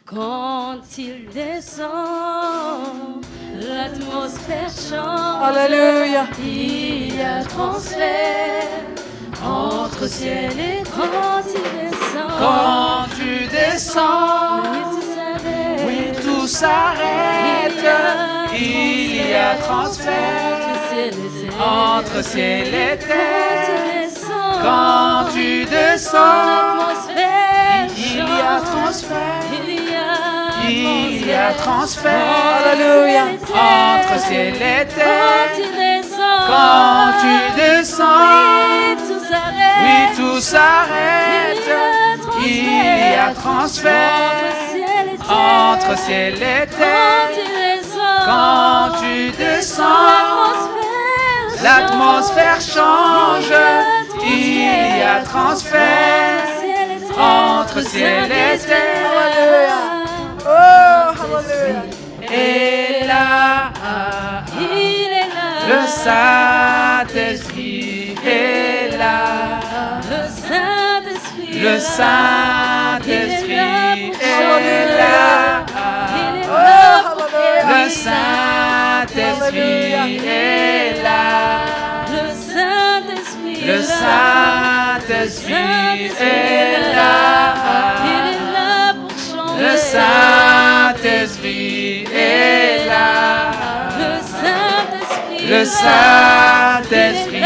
Quand il descend, l'atmosphère change. Alléluia. Il y a transfert entre ciel et quand il descend. Quand tu descends, oui, tout s'arrête. Il y a transfert entre ciel et terre. Quand tu descends, il y a transfert. Il y a transfert. Alléluia. Entre ciel et terre. Quand tu descends, oui, tout s'arrête. Il y a transfert entre ciel et terre. Quand tu descends, l'atmosphère change. Il y a transfert entre ciel et terre. Oh, hallelujah. Et là, Il est là. le Saint-Esprit est là. Le Saint-Esprit. Le Saint-Esprit est là. Le Saint-Esprit est là. Le Saint-Esprit. Le Saint-Esprit est là. Il est là pour changer. Le Saint-Esprit est là. Le Saint-Esprit. Le Saint-Esprit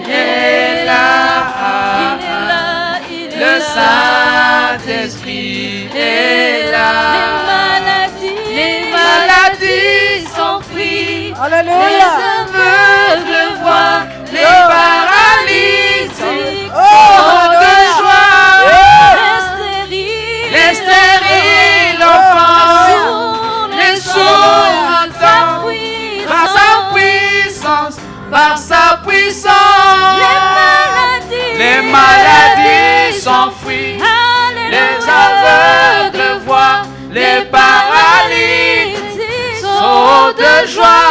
est là. Il est là. Le Saint-Esprit est là. Les maladies s'enfuient. Alléluia. Les aveugles voient. Les paralytiques Oh, sont de joie. Les stériles enfants, les sourds entendent par sa puissance, par sa puissance. Les maladies s'enfuient, les aveugles voient, les paralytiques sont de joie.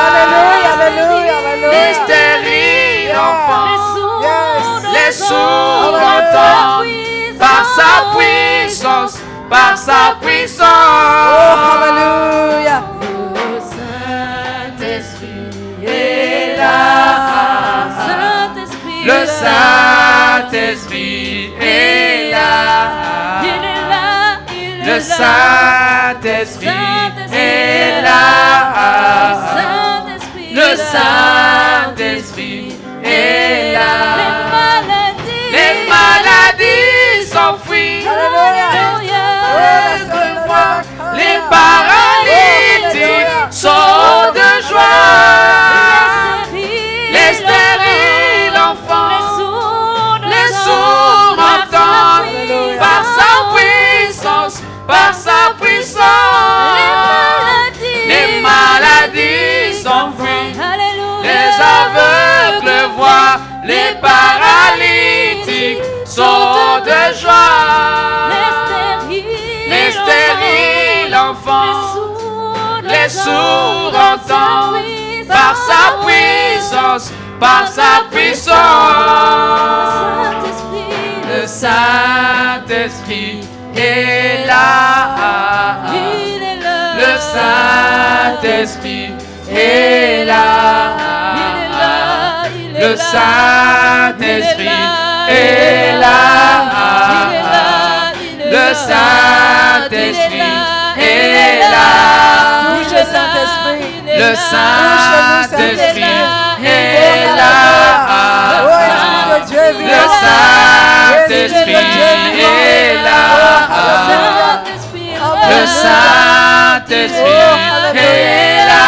Alléluia, alléluia, alléluia. Les stériles enfants, les sourds entendent par sa puissance, par sa puissance. Oh, hallelujah. Le Saint-Esprit est là. Saint-Esprit Le Saint-Esprit est là. Il est là. Le Saint-Esprit est là. Le Saint-Esprit est là. Les maladies s'enfuient. Les paralytiques sont de joie. Les stériles enfants, les sourds entendent par sa puissance, par sa puissance. Les maladies s'enfuient. Les aveugles voient, les paralytiques sont de joie. Les stériles enfants, les sourds entendent par sa puissance, par sa puissance. Le Saint-Esprit est là. Le Saint-Esprit est là. Le Saint-Esprit est là. Le Saint-Esprit est là. Bouge le Saint-Esprit. Le Saint-Esprit est là. Oh, Esprit de Dieu, viens. Le Saint-Esprit est là. Le Saint-Esprit est là.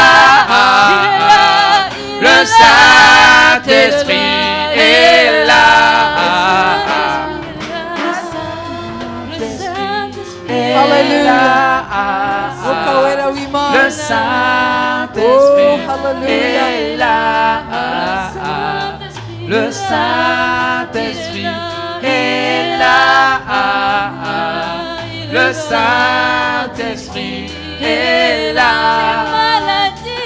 Le Saint-Esprit est là. Alléluia. Okawera wima. Le Saint-Esprit Oh, hallelujah. est là. Le Saint-Esprit est là. Le Saint-Esprit est là.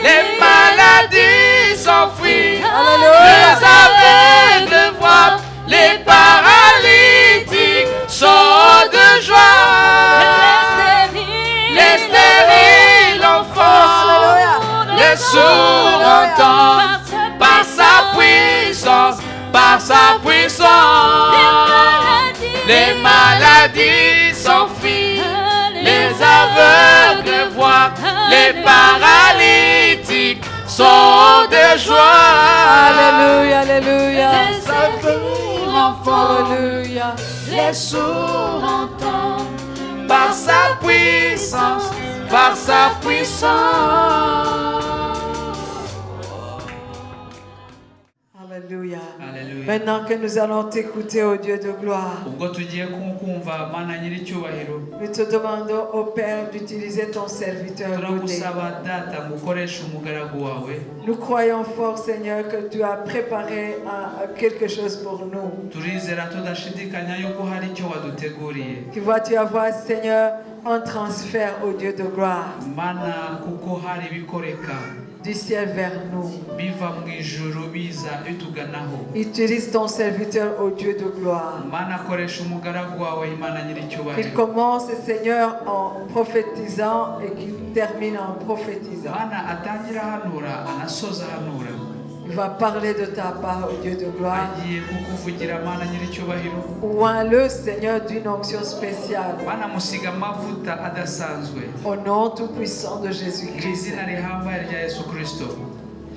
Les maladies s'enfuient. Les aveugles voient. Les paralytiques sont de joie. les paralytiques sont de joie. Alléluia, alléluia. Les aveugles entendent, Alléluia. les sourds entendent. Par sa puissance, par sa puissance. Alléluia. Alléluia. Maintenant que nous allons t'écouter, ô Dieu de gloire, Ubwo tugiye kumva Mana nyir'icyubahiro, nous te demandons, ô Père, d'utiliser ton serviteur Godé. turagusaba data ngo ukoreshe umugaragu wawe. Nous croyons fort, Seigneur, que tu as préparé quelque chose pour nous. Turizera tudashidikanya yuko hari icyo waduteguriye. Tu vas-tu avoir, Seigneur, un transfert, ô Dieu de gloire, Mana kuko hari ibikoreka du ciel vers nous. biva mu ijuru biza bituganaho. Utilise ton serviteur, ô Dieu de gloire. Mana koresha umugaragu wawe Imana Qu'il nyir'icyubahiro. commence, Seigneur, en prophétisant et qu'il termine en prophétisant. Mana atangira ahanura anasoza ahanura. Il va parler de ta part, ô Dieu de gloire. Agiye kukuvugira Mana nyir'icyubahiro. Ouin-le, Seigneur, d'une onction spéciale. Mana musiga amavuta adasanzwe. Au nom tout-puissant de Mu Jésus-Christ. izina rihambaye rya Yesu Kristo.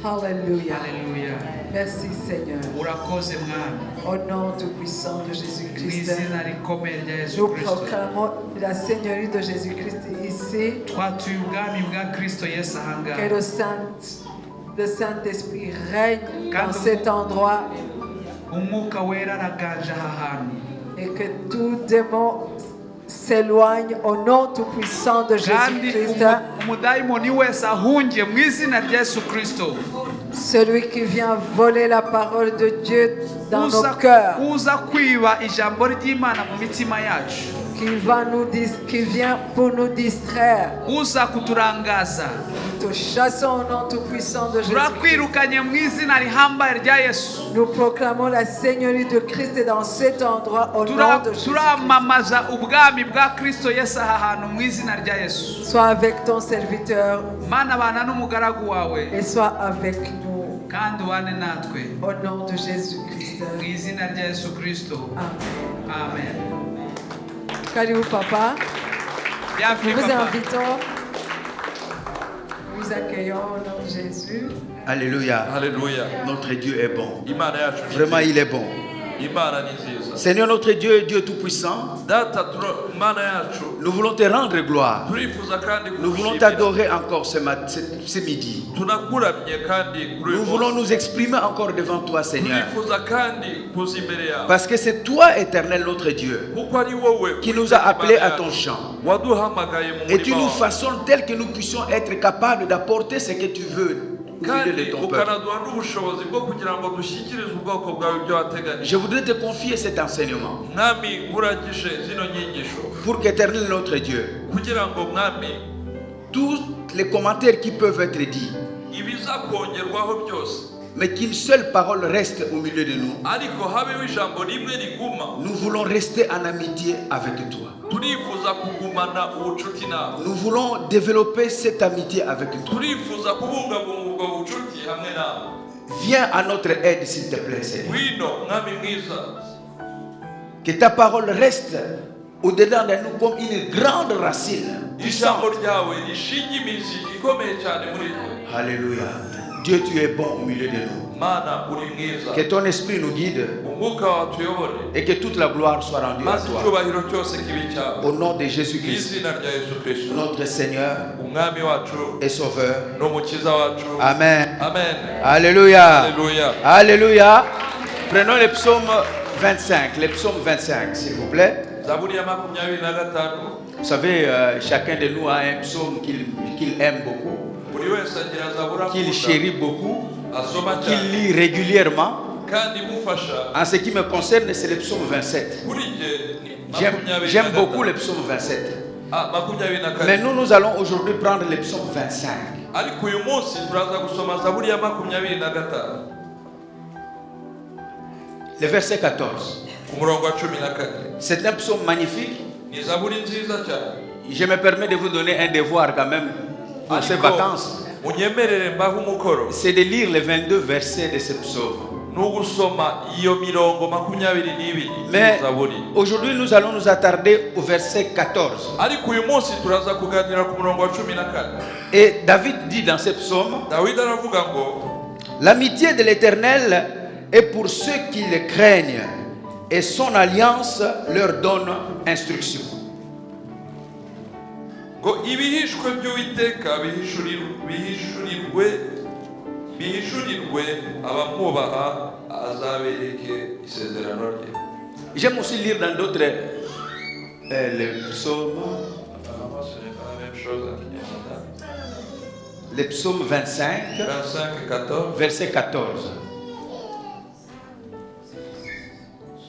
Alléluia. Haleluya. Merci, Seigneur. Urakoze Mwami. Au nom tout-puissant de Mu Jésus-Christ. izina rikomeye rya Yesu Nous Kristo. proclamons la Seigneurie de Jésus-Christ ici. Twatuye ubwami bwa Kristo Yesu ahangaha. Que le Saint-Esprit règne dans cet endroit Umwuka wera araganje aha hantu. et que tout démon s'éloigne au nom tout-puissant de Kandi Jésus-Christ. umudayimoni wese ahungiye mu izina rya Yesu Kristo. Celui qui vient voler la parole de Dieu dans nos Uza cœurs, uza kwiba ijambo ry'Imana mu mitima yacu. qui vient pour nous distraire. Uza kuturangaza. Nous te chassons au nom tout-puissant de Jésus-Christ. Turakwirukanye mu izina rihambaye rya Yesu. Nous proclamons la Seigneurie de Christ dans cet endroit au nom de Jésus-Christ. Turamamaza ubwami bwa Kristo Yesu aha hantu mu izina rya Yesu. Sois avec ton serviteur Mana bana n'umugaragu wawe et sois avec nous kandi ubane natwe au nom de Jésus-Christ. mu izina rya Yesu Kristo. Amen. Amen. Karibu Papa, Bienvenue nous vous papa. invitons, nous vous accueillons au nom de Jésus. Alléluia. Haleluya. Notre Dieu est bon. Imana yacu ni Vraiment, nziza. il est bon. Imana ni nziza. Seigneur, notre Dieu est Dieu Tout-Puissant. Data Imana yacu Nous voulons te rendre gloire. turifuza kandi Nous voulons kugushimira. t'adorer encore ce midi. Tunakuramye kandi kuri Nous uyu voulons munsi. nous exprimer encore devant toi, Seigneur. Turifuza kandi kuza imbere yawe. Parce que c'est toi, éternel, notre Dieu, Kuko ari wowe qui nous a appelés à ton champ. waduhamagaye mu Et tu murima nous wawe. façonnes tel que nous puissions être capables d'apporter ce que tu veux au milieu kandi de ton peuple. ukanaduha n'ubushobozi bwo kugira ngo dushyikirize ubwoko bwawe ibyo wateganije. Je voudrais te confier cet enseignement mwami nkuragije zino nyigisho pour qu'éternel, notre Dieu, kugira ngo mwami tous les commentaires qui peuvent être dits, ibiza kongerwaho byose mais qu'une seule parole reste au milieu de nous. ariko habeho ijambo rimwe riguma. Nous voulons rester en amitié avec toi. turifuza kugumana ubucuti nawe. Nous voulons développer cette amitié avec toi. turifuza kubungabunga ubwo bucuti hamwe nawe. Viens à notre aide, s'il te plaît, Seigneur. wino mwami mwiza. Que ta parole reste au-dedans de nous comme une grande racine ijambo puissante. ryawe rishinga imizi ikomeye cyane muri twe. Alléluia. Dieu, tu es bon au milieu de nous. mana uri mwiza. Que ton esprit nous guide umwuka wawe tuyobore. et que toute la gloire soit rendue à maze toi. icyubahiro cyose kibi cyawe. Au nom de mu Jésus-Christ, izina rya yesu kristo. notre Seigneur umwami wacu et Sauveur. n'umukiza wacu. Amen. amen. Alléluia. Alléluia. Alléluia. Prenons le psaume 25. Le psaume 25, s'il vous plaît. zaburi ya 25. Vous savez, chacun de nous a un psaume qu'il aime beaucoup, buri wese agira zaburi qu'il akunda, chérit beaucoup, asoma qu'il cyane lit régulièrement. kandi imufasha. En ce qui me concerne, c'est le psaume 27. kuri jye ni J'aime 25. beaucoup le psaume 27. 24. Mais nous allons aujourd'hui prendre le psaume 25. ariko uyu munsi turaza gusoma zaburi ya 25 Le verset 14. ku murongo wa 14. C'est un psaume magnifique. ni zaburi nziza cyane. Je me permets de vous donner un devoir quand même pour ces Ariko, vacances. munyemerere mbahe umukoro C'est de lire les 22 versets de ce psaume. n'ugusoma iyo mirongo 22 Mais y'Zaburi. aujourd'hui, nous allons nous attarder au verset 14. Ariko uyu munsi turaza kuganira ku murongo wa 14. Et David dit dans ce psaume, Dawidi aravuga ngo l'amitié de l'Éternel est pour ceux qui le craignent, et son alliance leur donne instruction. ngo ibihishwe by'Uwiteka bihishurirwe abamwubaha azabereke isezerano rye. J'aime aussi lire dans d'autres les psaumes, les psaumes 25, 25 14. verset 14.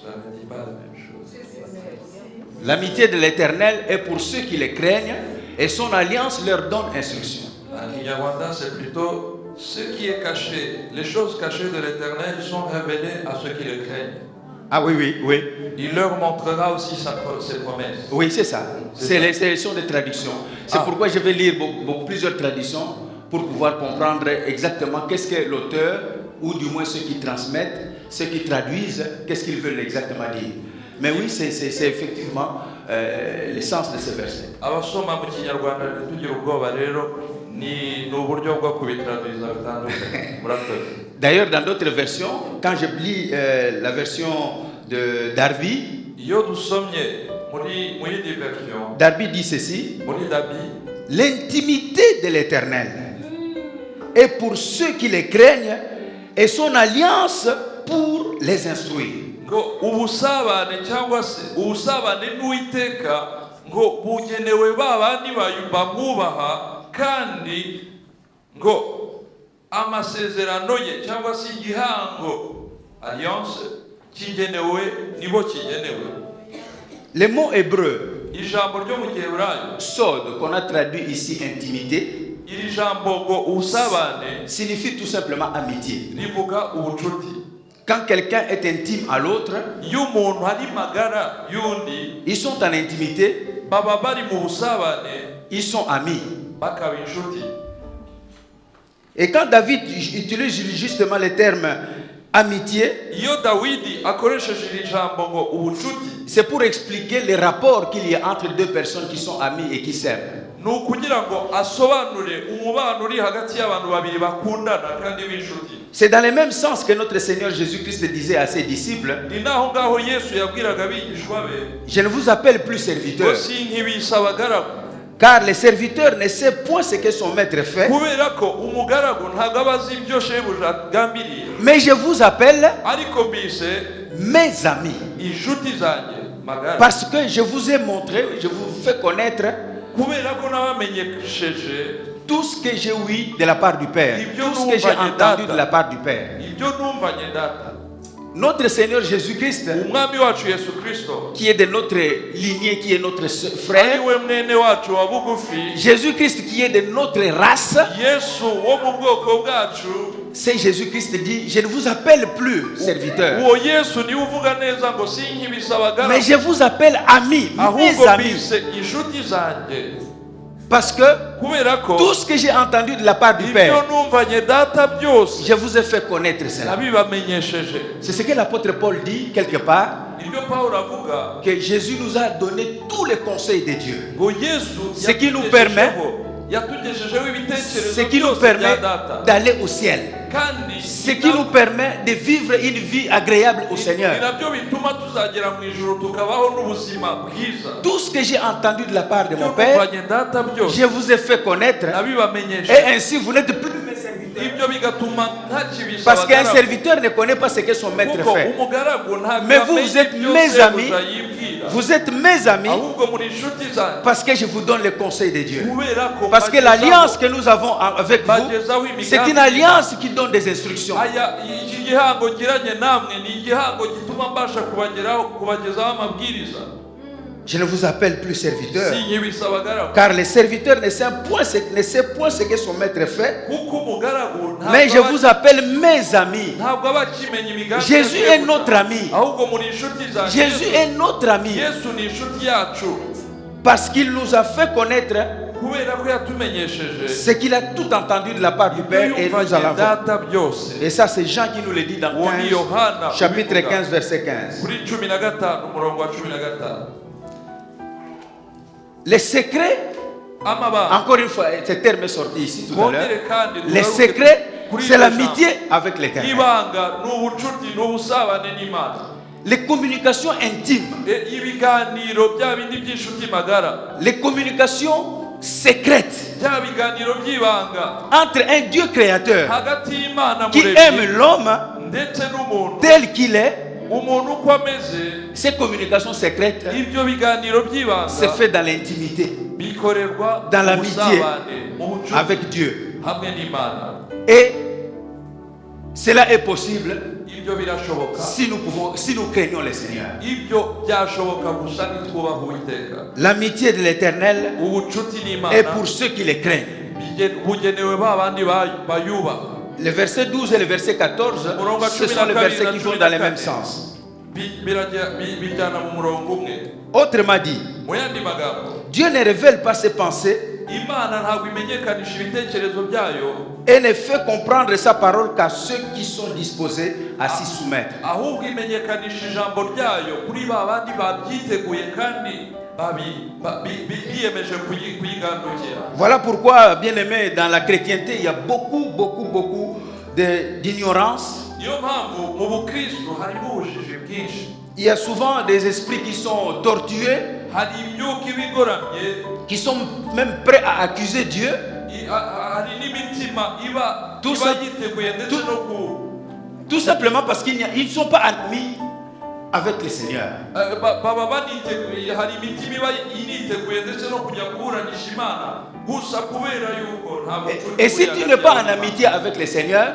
Ça ne dit pas la même chose. L'amitié de l'Éternel est pour ceux qui le craignent, et son alliance leur donne instruction. En Kinyarwanda, c'est plutôt ce qui est caché. Les choses cachées de l'Éternel sont révélées à ceux qui le craignent. Ah oui, oui, oui. Il leur montrera aussi ses promesses. Oui, c'est ça. C'est les sélections de traductions. C'est pourquoi je vais lire plusieurs traductions pour pouvoir comprendre exactement qu'est-ce que l'auteur, ou du moins ceux qui transmettent, ceux qui traduisent, qu'est-ce qu'ils veulent exactement dire. Mais oui, c'est effectivement l'essence de ce verset. Abasoma mu Kinyarwanda ntitugire ubwoba rero ni uburyo bwo kubitraduiza bitandukanye. Murakoze. D'ailleurs, dans d'autres versions, quand je lis la version de Darby, Iyo dusomye muri yindi version, Darby dit ceci: muri Dabi, l'intimité de l'Éternel est pour ceux qui le craignent, et son alliance pour les instruire. ngo ubusabane cyangwa se ubusabane n'Uwiteka ngo bugenewe babandi bamwubaha, kandi ngo amasezerano ye cyangwa se igihango alliance kigenewe nibo kigenewe. Le mot hébreu Ijambo ryo mu Giheburayo, sod, qu'on a traduit ici intimité, iri jambo ngo ubusabane signifie tout simplement amitié. rivuga ubucuti. Quand quelqu'un est intime à l'autre, Iyo umuntu ari magara y'undi, ils sont en intimité, baba bari mu busabane, ils sont amis. bakaba inshuti. Et quand David utilise justement le terme amitié, Iyo Dawidi akoresheje iri jambo ngo ubucuti, c'est pour expliquer les rapports qu'il y a entre deux personnes qui sont amies et qui s'aiment. ni ukugira ngo asobanure umubano uri hagati y'abantu babiri bakundana kandi b'inshuti. C'est dans le même sens que notre Seigneur Jésus-Christ disait à ses disciples: Ni naho ngaho Yesu yabwiraga abigishwa be, je ne vous appelle plus ngo serviteurs, sinkibisa abagaragu, car le serviteur ne sait point ce que son maître fait, kubera ko umugaragu ntabwo aba azi ibyo shebuja agambiriye, mais je vous appelle ariko mbise mes amis, inshuti zanjye magara, parce que je vous ai montré, je vous fais connaître kubera ko nabamenyesheje tout ce que j'ai ouï de la part du Père, tout ce que j'ai entendu de la part du Père. ibyo numvanye data. Notre Seigneur Jésus-Christ, Umwami wacu Yesu Kristo, qui est de notre lignée, qui est notre ari frère, we mwene wacu wa bugufi, Jésus-Christ qui est de notre race, Yesu wo mu bwoko bwacu, c'est Jésus-Christ dit: je ne vous appelle plus serviteurs, uwo Yesu niwe uvuga neza ngo sinkibisa abagaragu, mais je vous appelle amis, mes ahubwo amis, mbise inshuti zanjye, parce que kubera ko tout ce que j'ai entendu de la part du ibyo Père, numvanye data byose je vous ai fait connaître cela. nabibamenyesheje. C'est ce que l'apôtre Paul dit quelque part, Ibyo Pawulo avuga que Jésus nous a donné tous les conseils de Dieu, ngo Yesu Ce qui nous permet- yatugejejeho ce ibitekerezo qui nous byose bya permet data, d'aller au ciel, kandi ce qui nous permet de vivre une vie agréable au ni Seigneur. nabyo bituma tuzagera mu ijuru tukabaho n'ubuzima bwiza. Tout ce que j'ai entendu de la part de Ibyo mon Père, numvanye data byose je vous ai fait connaître, nabibamenyeshe, et ainsi vous n'êtes plus mes serviteurs. ibyo bigatuma ntakibisa Parce qu'un abagaragu, serviteur ne connaît pas ce que son maître kuko fait. umugaragu ntabwo Mais vous, amenya vous êtes ibyo mes sebuja amis. yibwira, Vous êtes mes amis ahubwo muri inshuti zanjye, parce que je vous donne les conseils de Dieu. kubera ko Parce que l'alliance que nous avons avec vous, bagezaho c'est une imigambi. alliance qui donne des instructions. Aya iki gihango ngiranye namwe ni igihango gituma mbasha kubagezaho amabwiriza. Je ne vous appelle plus serviteur, sinkibisa abagaragu, car le serviteur ne sait point ce que son maître fait, kuko umugaragu mais je vous appelle mes amis. ntabwo aba akimenya imigambi Jésus ya est shebuja, notre ami. ahubwo muri inshuti zanjye. Jésus est notre ami Yesu ni inshuti yacu, parce qu'il nous a fait connaître kubera ko yatumenyesheje ce qu'il a tout entendu de la part du Père et nous allons voir. data byose. Et ça, c'est Jean qui nous le dit dans 15, chapitre 15, verset 15. Kuri 15 umurongo wa 15. Les secrets, Amabanga. encore une fois, ce terme est sorti ici tout à l'heure. Kongere kandi Les tugaruke secrets, kuri c'est iryo l'amitié jambo. avec l'Éternel. Ibanga n'ubucuti n'ubusabane n'Imana. Les communications intimes, Ibiganiro bya bindi by'inshuti magara. les communications secrètes Bya biganiro by'ibanga entre un Dieu créateur hagati y'Imana qui muremyi aime l'homme ndetse n'umuntu tel qu'il est. umuntu uko ameze. Ces communications secrètes Ibyo biganiro se by'ibanga fait dans l'intimité bikorerwa dans mu l'amitié busabane, mu bucuti avec Dieu. hamwe n'Imana. Et cela est possible Ibyo birashoboka. si nous craignons le Seigneur. Ibyo byashoboka gusa nitwubaha Uwiteka. L'amitié de l'Éternel Ubucuti est n'Imana pour ceux qui le craignent. bugenewe ba bandi bayubaha. Le verset 12 et le verset 14, ce sont les versets qui vont dans le même sens. Bijyana mu murongo umwe. Autrement dit, Mu yandi magambo, Dieu ne révèle pas ses pensées Imana ntabwo imenyekanisha ibitekerezo byayo, et ne fait comprendre sa parole qu'à ceux qui sont disposés à s'y soumettre. ahubwo imenyekanisha ijambo ryayo kuri ba bandi babyiteguye kandi biyemeje kuyigandukira. Voilà pourquoi, bien-aimés, dans la chrétienté, il y a beaucoup d'ignorance. Niyo mpamvu mu bukristo harimo ubujiji bwinshi. Il y a souvent des esprits qui sont tortueux, Hari imyuka ibigoramye, qui sont même prêts à accuser Dieu. hari n'imitima iba Tout ça- yiteguye ndetse tout- no ku Tout simplement parce qu'ils ne sont pas amis avec le Seigneur. baba baniteguye. Hari imitima iba yiteguye ndetse no kujya kuburanisha Imana gusa kubera yuko nta bucuti Et si buri tu hagati n'es pas en y'abantu. amitié avec le Seigneur,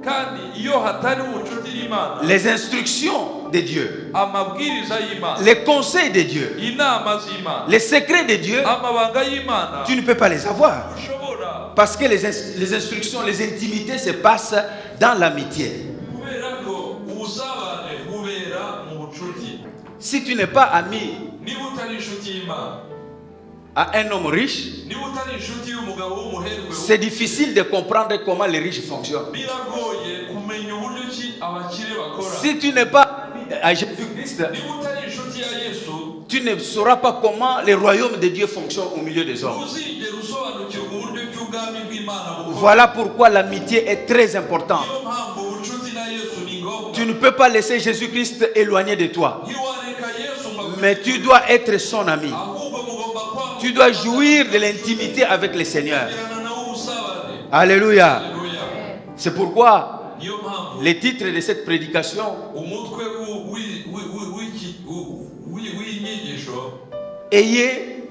Kandi iyo hatari ubucuti n'Imana, les instructions de Dieu, amabwiriza y'Imana, les conseils de Dieu, inama z'Imana, les secrets de Dieu, amabanga y'Imana, tu ne peux pas les avoir. ushobora Parce que les instructions, les intimités se passent dans l'amitié. kubera ko ubusabane bubera mu bucuti. Si tu n'es pas ami Niba utari inshuti y'Imana, à un homme riche, niba utari inshuti y'umugabo w'umuherwe, c'est difficile de comprendre comment les riches fonctionnent. biragoye kumenya uburyo ki abakire bakora. Si tu n'es pas ami à Jésus-Christ, Niba utari inshuti ya Yesu, tu ne sauras pas comment le royaume de Dieu fonctionne au milieu des hommes. ntuzigera usobanukirwa uburyo ki ubwami bw'Imana bukora. Voilà pourquoi l'amitié est très importante. Niyo mpamvu ubucuti na Yesu ni ngombwa. Tu ne peux pas laisser Jésus-Christ éloigné de toi, Ntiwareka Yesu ngo mais tu dois être son ami. ahubwo mugomba kwanga Tu dois jouir de l'intimité avec le Seigneur. kugirana nawe ubusabane. Alléluia. Haleluya. C'est pourquoi Niyo mpamvu le titre de cette prédication, umutwe w'inyigisho ayez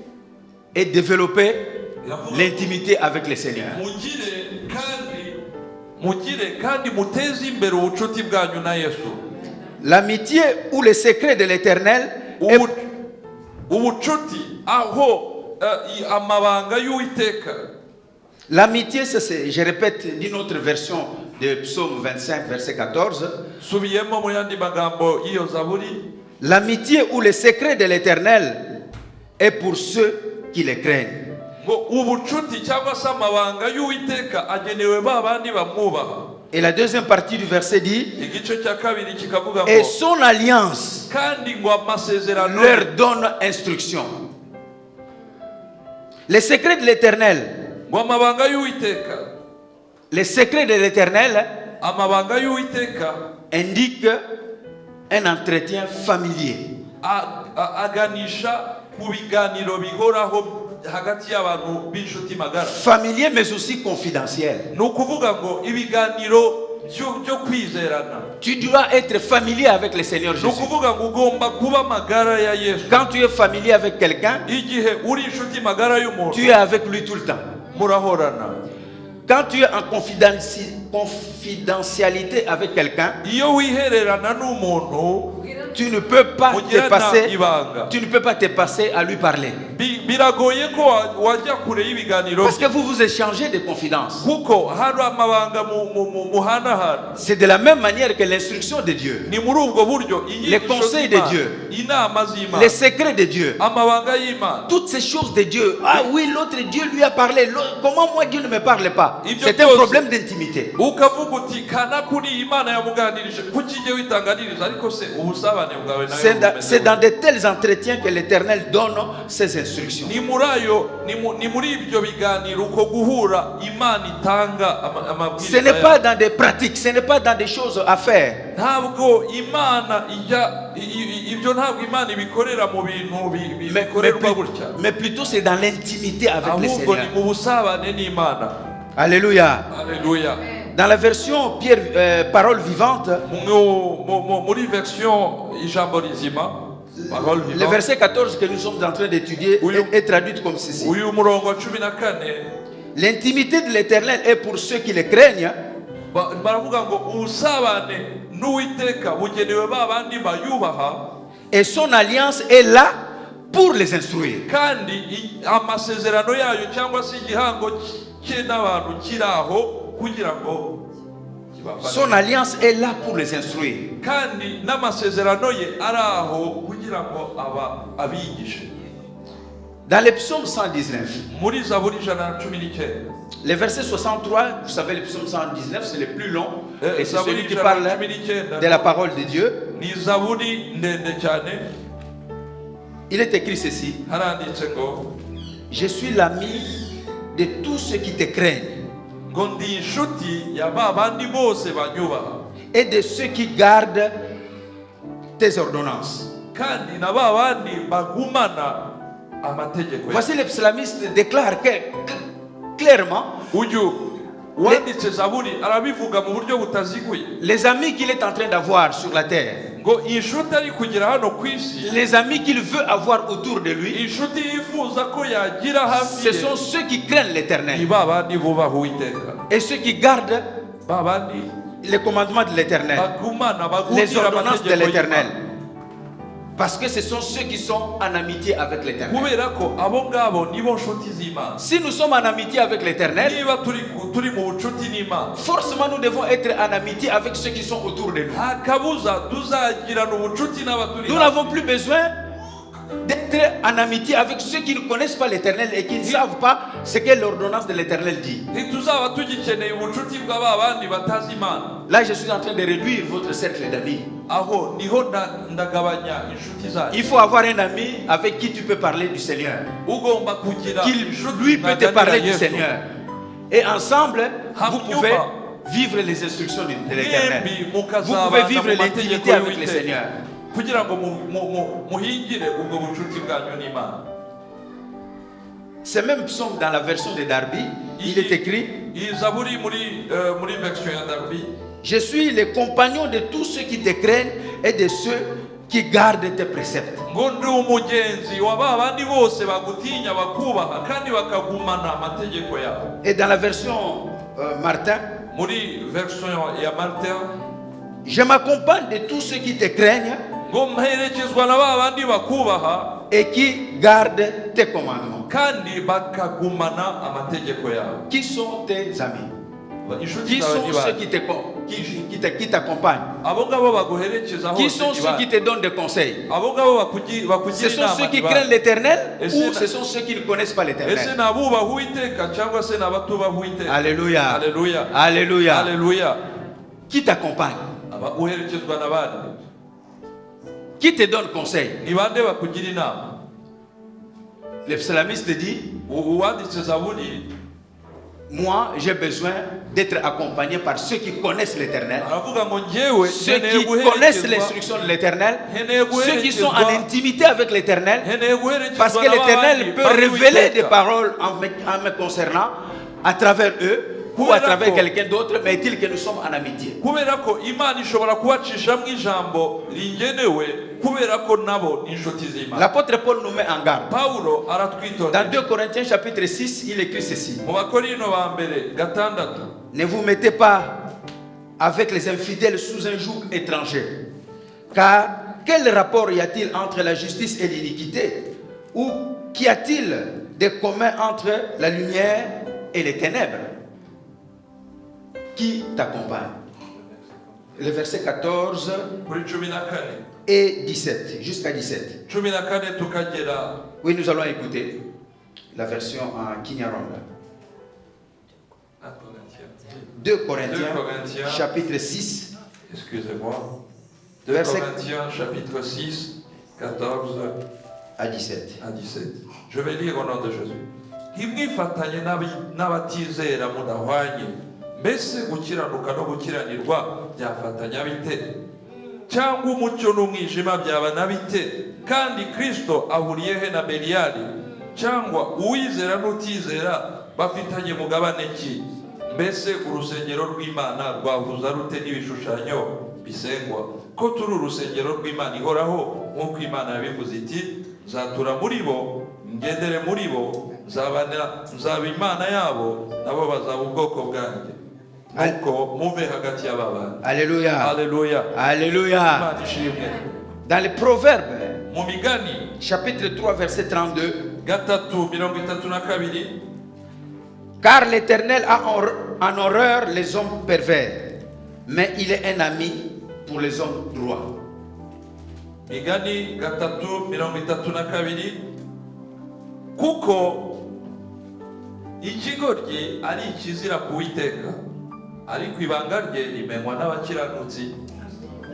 et développez l'intimité avec le Seigneur. mugire kandi muteze imbere ubucuti bwanyu na Yesu. L'amitié ou le secret de l'Éternel est Ubucuti aho amabanga y'Uwiteka. l'amitié, je répète d'une autre version de Psaume 25, verset 14. Subiyemo mu yandi magambo y'iyo zaburi. L'amitié ou le secret de l'Éternel est pour ceux qui le craignent. Ngo ubucuti cyangwa se amabanga y'Uwiteka agenewe ba bandi bamwubaha. Et la deuxième partie du verset dit, Igice cya kabiri kikavuga et ngo son alliance kandi ngo amasezerano leur donne instruction. Les secrets de l'Éternel, ngo amabanga y'Uwiteka, les secrets de l'Éternel amabanga y'Uwiteka indiquent un entretien familier. aganisha ku biganiro bihoraho hagati y'abantu b'inshuti magara. Familier mais aussi confidentiel. Ni ukuvuga ngo ibiganiro byo kwizerana. Tu dois être familier avec le Seigneur Ni Jésus. ukuvuga ngo ugomba kuba magara ya Yesu. Quand tu es familier avec quelqu'un, Igihe uri inshuti magara y'umuntu, tu es avec lui tout le temps. murahorana. Quand tu es en confidentialité avec quelqu'un, Iyo wihererana n'umuntu, tu ne peux pas te mugirana passer, ibanga. tu ne peux pas te passer à lui parler. Biragoye ko wajya kure y'ibiganiro Parce que vous vous échangez des confidences. kuko hari amabanga muhanahana. C'est de la même manière que l'instruction de Dieu, Ni muri ubwo buryo les conseils de Dieu, inama z'Imana, les secrets de Dieu, amabanga y'Imana, toutes ces choses de Dieu. Ah oui, l'autre Dieu lui a parlé. Comment moi Dieu ne me parle pas? Ibyo C'est un byose. problème d'intimité. ukavuga uti kana kuri Imana yamuganirije kuki jye witanganiriza ariko se ubusabane bwawe nayo C'est dans de tels entretiens que l'Éternel donne ses instructions. ni muri ibyo biganiro uko guhura Imana itanga amabwiriza. Ce n'est pas dans des pratiques, ce n'est pas dans des choses à faire. ntabwo Imana ibyo ntabwo Imana ibikorera mu bintu bikorerwa gutya, Mais plutôt c'est dans l'intimité avec le ahubwo Seigneur. ni mu busabane n'Imana. Alléluia. Alléluia. Dans la version parole vivante, muri version ijambo rizima, parole le vivante, verset 14 que nous sommes en train d'étudier est traduit comme ceci. uyu murongo wa 14 L'intimité de l'Éternel est pour ceux qui le craignent, baravuga ngo ubusabane n'Uwiteka bugenewe ba bandi bayubaha, et son alliance est là pour les instruire. kandi amasezerano yayo cyangwa se igihango cye n'abantu kiraho kugira ngo kibafashe. Son alliance est là pour les instruire. kandi n'amasezerano ye ari aho kugira ngo abigishe. Dans le psaume 119, muri zaburi 119, le verset 63, vous savez, le psaume 119, c'est le plus long, et c'est celui qui zaburi parle 119 de la parole de Dieu. ni zaburi ndende cyane. Il est écrit ceci: haranditse ngo je suis l'ami de tous ceux qui te craignent ngo ndi inshuti ya ba bandi bose banyubaha, et de ceux qui gardent tes ordonnances. kandi na ba bandi bagumana amategeko yawe. Voici le psalmiste déclare clairement uyu wanditse zaburi arabivuga mu buryo butaziguye les amis qu'il est en train d'avoir sur la terre, ngo inshuti ari kugira hano ku isi, les amis qu'il veut avoir autour de lui, inshuti yifuza ko yagira hafi ce ye, sont ceux qui craignent ni l'Éternel ba bandi bubaha Uwiteka, et ceux qui gardent ba bandi les commandements de l'Éternel, bagumana les bagungira ordonnances de amategeko l'Éternel. y'Imana. Parce que ce sont ceux qui sont en amitié avec l'Éternel. kubera ko abo ngabo nibo nshuti z'Imana. Si nous sommes en amitié avec l'Éternel, niba turi mu bucuti n'Imana, forcément nous devons être en amitié avec ceux qui sont autour de nous. nta kabuza tuzagirana ubucuti n'abaturi Nous n'avons plus besoin d'être en amitié avec ceux qui ne connaissent pas l'Éternel et qui ne savent pas ce que l'ordonnance de l'Éternel dit. ntituzaba tugikeneye ubucuti bwa ba bandi batazi Imana. Là, je suis en train de réduire votre cercle d'amis. aho niho ndagabanya inshuti zanyu. Il faut avoir un ami avec qui tu peux parler du Seigneur, ugomba kugira qui lui peut te parler du Seigneur. Et ensemble, vous pouvez vivre les instructions de l'Éternel. Vous pouvez vivre l'intimité avec le Seigneur. kugira ngo muhingire ubwo bucuti bwanyu n'Imana. C'est même psaume dans la version de Darby, il est écrit: iyi zaburi muri version ya Darby, je suis le compagnon de tous ceux qui te craignent et de ceux qui gardent tes préceptes. ngo ndi umugenzi wa ba bandi bose bagutinya bakubaha kandi bakagumana amategeko yawe. Et dans la version Martin, muri version ya Martin, je m'accompagne de tous ceux qui te craignent ngo mperekezwa na ba bandi bakubaha et qui gardent tes commandements. kandi bakagumana amategeko yawe. Qui sont tes amis? inshuti Qui zawe sont ni ceux bande? qui t'accompagnent? abo ngabo baguherekeza Qui hose sont ni ceux bande? qui te donnent des conseils? abo ngabo Ce bakugira sont ceux inama qui ni bande? craignent l'Éternel Et ou c'est ce sont ceux qui ne connaissent pas ese l'Éternel? ni abubaha Uwiteka cyangwa se ni abatubaha Uwiteka? Alléluia. Alléluia. Alléluia. Alléluia. Qui t'accompagne? uherekezwa na bande? Qui te donne conseil? ni bande bakugira inama? Le psalmiste dit: uwanditse zaburi moi, j'ai besoin d'être accompagné par ceux qui connaissent l'Éternel, aravuga ngo njyewe ceux nkeneye qui connaissent guherekezwa, l'instruction de l'Éternel, nkeneye ceux qui sont en guherekezwa, intimité avec l'Éternel, nkeneye guherekezwa parce que na l'Éternel babandi peut bari révéler Uwiteka. des paroles en me concernant à travers eux ou à travers quelqu'un d'autre, mais est-il que nous sommes en amitié? kubera ko Imana ishobora kubacishamo ijambo ringenewe kubera ko nabo ni inshuti z'Imana. L'apôtre Paul nous met en garde. Paulo Dans aratwitonda 2 Corinthiens chapitre 6, il écrit ceci: mu Bakorino ba mbere 6, ne vous mettez pas avec les infidèles sous un joug étranger, car quel rapport y a-t-il entre la justice et l'iniquité? Ou qu'y a-t-il de commun entre la lumière et les ténèbres? Qui t'accompagne? Le verset 14 et 17, jusqu'à 17. Oui, nous allons écouter la version en Kinyarwanda. 2 Corinthiens, chapitre 6. Excusez-moi. 2 Corinthiens, chapitre 6, 14 à 17. à 17. Je vais lire au nom de Jésus. Himwifatanye n'abatizera mudahwanye, mbese gukiranuka no gukiranirwa byafatanya bite? Cyangwa umucyo n'umwijima byabana bite? Kandi Kristo ahuriye he na Beliyali? Cyangwa uwizera n'utizera bafitanye mugabane ki? Mbese urusengero rw'Imana rwahuza rute n'ibishushanyo bisengwa? Ko turi urusengero rw'Imana ihoraho, nk'uko Imana yabivuze iti, nzatura muri bo, ngendere muri bo, nzaba Imana yabo, nabo bazaba ubwoko bwanjye. Nuko muve hagati y'ababana. Alléluia. Alléluia. Alléluia. Imana ishimwe. Dans les Proverbes, Mu migani chapitre 3, verset 32, gatatu mirongo itatu na kabiri, car l'Éternel a en horreur les hommes pervers, mais il est un ami pour les hommes droits. migani gatatu mirongo itatu na kabiri, kuko ikigoryi ari ikizira ku Uwiteka, ariko ibanga rye rimenywa n'abakiranutsi.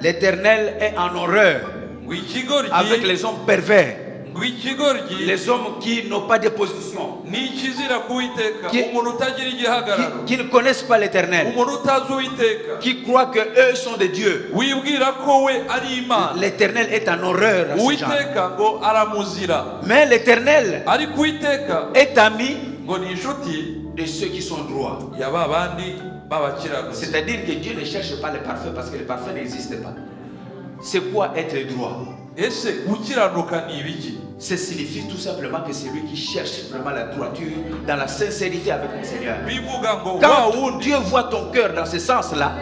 L'Éternel est en horreur Ngo ikigoryi, avec les hommes pervers, ngo ikigoryi les hommes qui n'ont pas de position, ni ikizira ku Uwiteka, Ki- umuntu utagira igihagararo, qui ne connaissent pas l'Éternel, umuntu utazi Uwiteka, qui croient que eux sont des dieux. wibwira ko we ari Imana. L'Éternel est en horreur à ces gens. Uwiteka ngo aramuzira, Mais l'Éternel ariko Uwiteka est ami ngo ni inshuti de ceux qui sont droits. ya ba bandi b'abakiranutsi. C'est-à-dire que Dieu ne cherche pas le parfait parce que le parfait n'existe pas. C'est quoi être droit? Ese gukiranuka ni ibiki? Ça signifie tout simplement que c'est lui qui cherche vraiment la droiture dans la sincérité avec le Seigneur. Bivuga ngo wa Quand wundi Dieu voit ton cœur dans ce sens-là,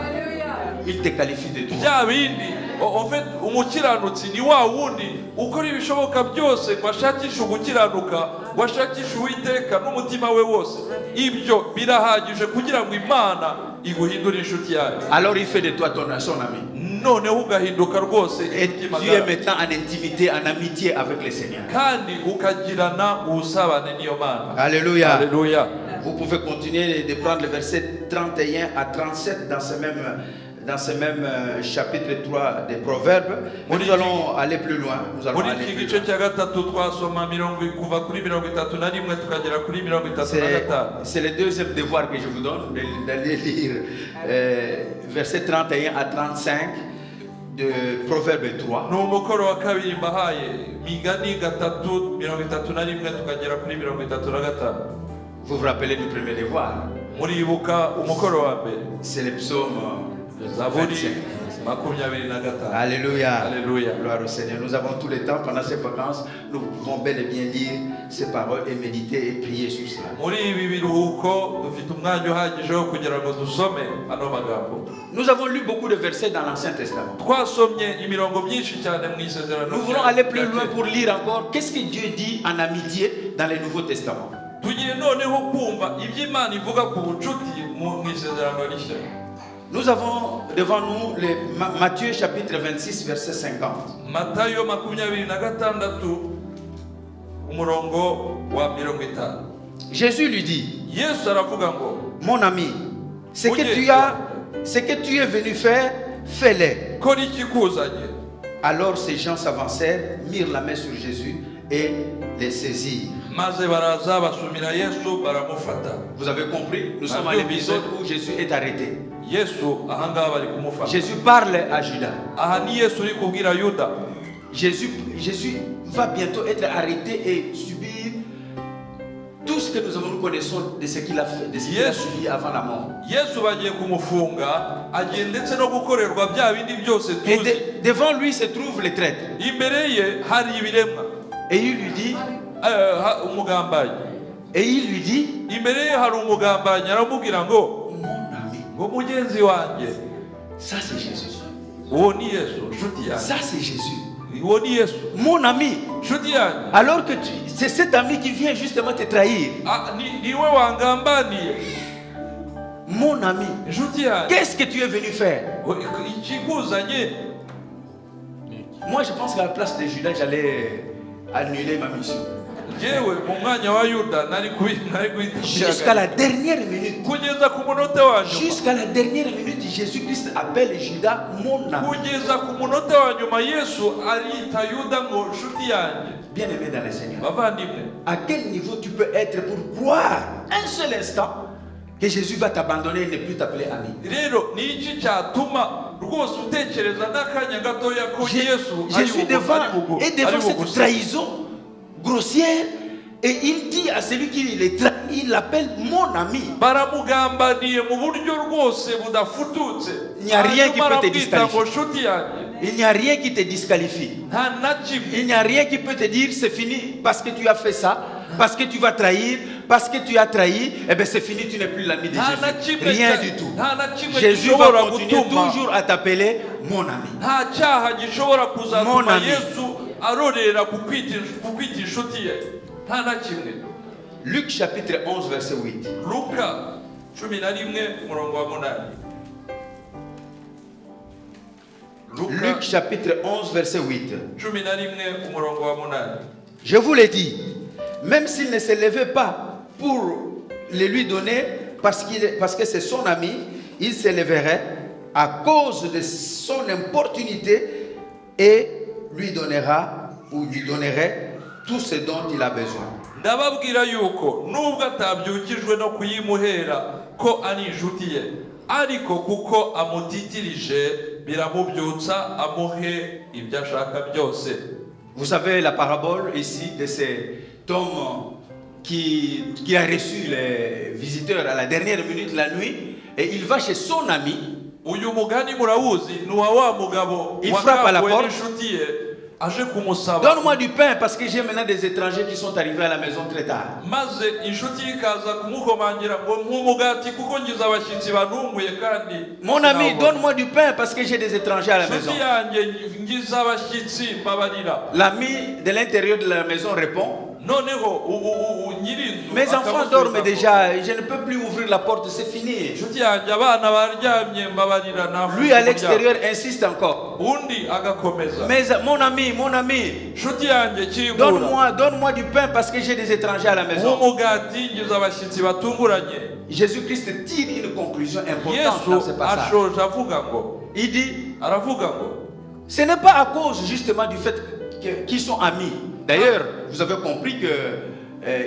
il te qualifie de droit. bya bindi, en fait umukiranutsi ni wa wundi ukora ibishoboka byose ngo ashakishe ugukiranuka, ngo ashakishe Uwiteka n'umutima we wose. Ibyo birahagije kugira ngo Imana iguhindure inshuti yayo. Alors il fait de toi son ami. Noneho ugahinduka rwose Et inshuti tu es magara, maintenant en intimité, en amitié avec le Seigneur. kandi ukagirana ubusabane n'iyo Mana. Alléluia. Alléluia. Vous pouvez continuer de prendre le verset 31 à 37 dans ce même chapitre 3 des Proverbes. Mais nous allons aller plus loin. Nous allons Muri aller iki plus gice loin. cya gatatu twasoma kuva kuri 31 tukagera kuri 35. C'est le deuxième devoir que je vous donne, d'aller lire verset 31 à 35 de Proverbe 3. Ni umukoro wa kabiri mbahaye, migani gatatu 31 tukagera kuri 35. Vous vous rappelez du premier devoir? Muribuka umukoro wa mbere, C'est le psaume Zaburi 25. 25. Alléluia. Alléluia. Gloire au Seigneur. Nous avons tout le temps pendant ces vacances. Nous pouvons bel et bien lire ces paroles et méditer et prier sur cela. Muri ibi biruhuko dufite umwanya uhagije wo kugira ngo dusome ano magambo. Nous avons lu beaucoup de versets dans l'Ancien Testament. Twasomye imirongo myinshi cyane mu isezerano. Nous voulons aller plus loin pour lire encore qu'est-ce que Dieu dit en amitié dans le Nouveau Testament. Tugiye noneho kumva ibyo Imana ivuga ku bucuti mu isezerano rishya. Nous avons devant nous Matthieu chapitre 26 verset 50. Matayo 26 umurongo wa 50. Jésus lui dit, Yesu aravuga ngo, mon ami, ce que tu es venu faire, fais-le. kora ikikuzanye. Alors ces gens s'avancèrent, mirent la main sur Jésus et les saisirent. Maze baraza basumira Yesu baramufata. Vous avez compris? Nous sommes à l'épisode où Jésus est arrêté. Yesu ahangaha bari kumufata. Jésus parle à Judas. Aha ni Yesu uri kubwira Yuda. Jésus va bientôt être arrêté et subir tout ce que nous connaissons de ce qu'il a fait, de ce qu'il a subi avant la mort. Yesu bagiye kumufunga, agiye ndetse no gukorerwa bya bindi byose Et tuzi. devant lui se trouve le traître. Imbere ye hari ibiremwa. Et il lui dit, umugambanyi. imbere ye hari umugambanyi aramubwira ngo, mon ami, ngo mugenzi wanjye. ça c'est Jésus. Uwo ni Yesu, nshuti yanjye. Ça c'est Jésus. uwo ni yesu Mon ami. nshuti yanjye Alors que c'est cet ami qui vient justement te trahir. niwe wangambaniye Mon ami. nshuti yanjye Qu'est-ce que tu es venu faire? ikikuzanye. Moi, je pense qu'à la place de Judas, j'allais annuler ma mission. Jewe mu mwanya wa Yuda nari Jusqu'à la dernière minute. kugeza ku munota wa nyuma. Jusqu'à la dernière minute, Jésus-Christ appelle Judas mon ami. Kugeza ku munota wa nyuma Yesu arita Yuda ngo nshuti yanjye. Bien-aimé dans le Seigneur. Bavandimwe, À quel niveau tu peux être pour croire un seul instant que Jésus va t'abandonner et ne plus t'appeler ami? rero ni iki cyatuma rwose utekereza n'akanya gatoya ko Yesu Jésus est devant cette trahison grossière et il dit à celui qui le trahit, il l'appelle mon ami. baramugambaniye mu buryo rwose budafututse. Il n'y a rien qui peut te disqualifier. ngo nshuti yanjye. Il n'y a rien qui te disqualifie. Nta na kimwe. Il n'y a rien qui peut te dire c'est fini parce que tu as fait ça, parce que tu vas trahir, parce que tu as trahi, eh bien c'est fini, tu n'es plus l'ami de Jésus. Rien du tout. Jésus va continuer toujours à t'appeler mon ami. Nta cyaha gishobora Mon kuzatuma ami. Yesu arorera kukwita inshuti ye. Nta na kimwe. Luc chapitre 11 verset 8. Luka 11 umurongo wa 8. Luc chapitre 11 verset 8. 11 umurongo wa 8. Je vous l'ai dit, même s'il ne se levait pas pour le lui donner, parce que c'est son ami, il se lèverait à cause de son importunité et lui donnera ou lui donnerait tout ce dont il a besoin. Ndababwira yuko nubwo atabyukijwe no kuyimuhera ko ari inshuti ye, ariko kuko amutitirije biramubyutsa amuhe ibyo ashaka byose. Vous savez la parabole ici de cet homme qui a reçu les visiteurs à la dernière minute la nuit et il va chez son ami. Uyu mugani murawuzi ni wa mugabo Il frappe à la porte. inshuti ye aje kumusaba. Donne-moi du pain parce que j'ai maintenant des étrangers qui sont arrivés à la maison très tard. Maze inshuti ikaza kumukomangira ngo nk'umugati kuko ngize abashyitsi banunguye kandi. Mon ami, donne-moi du pain parce que j'ai des étrangers à la maison. Inshuti yanjye ngize abashyitsi mbabarira. L'ami de l'intérieur de la maison répond. Noneho nyirinzu. Mes enfants dorment déjà, je ne peux plus ouvrir la porte, c'est fini. Inshuti yanjye abana baryamye mbabarira nafu. Lui à l'extérieur insiste encore. Undi agakomeza. Mais mon ami, Inshuti yanjye kigura. donne-moi du pain parce que j'ai des étrangers à la maison. Umugati ngize abashyitsi batunguranye. Jésus-Christ tire une conclusion importante dans ce Yesu passage. ashoje avuga ngo. Il dit, Aravuga ngo. ce n'est pas à cause justement du fait qu'ils sont amis. D'ailleurs, vous avez compris que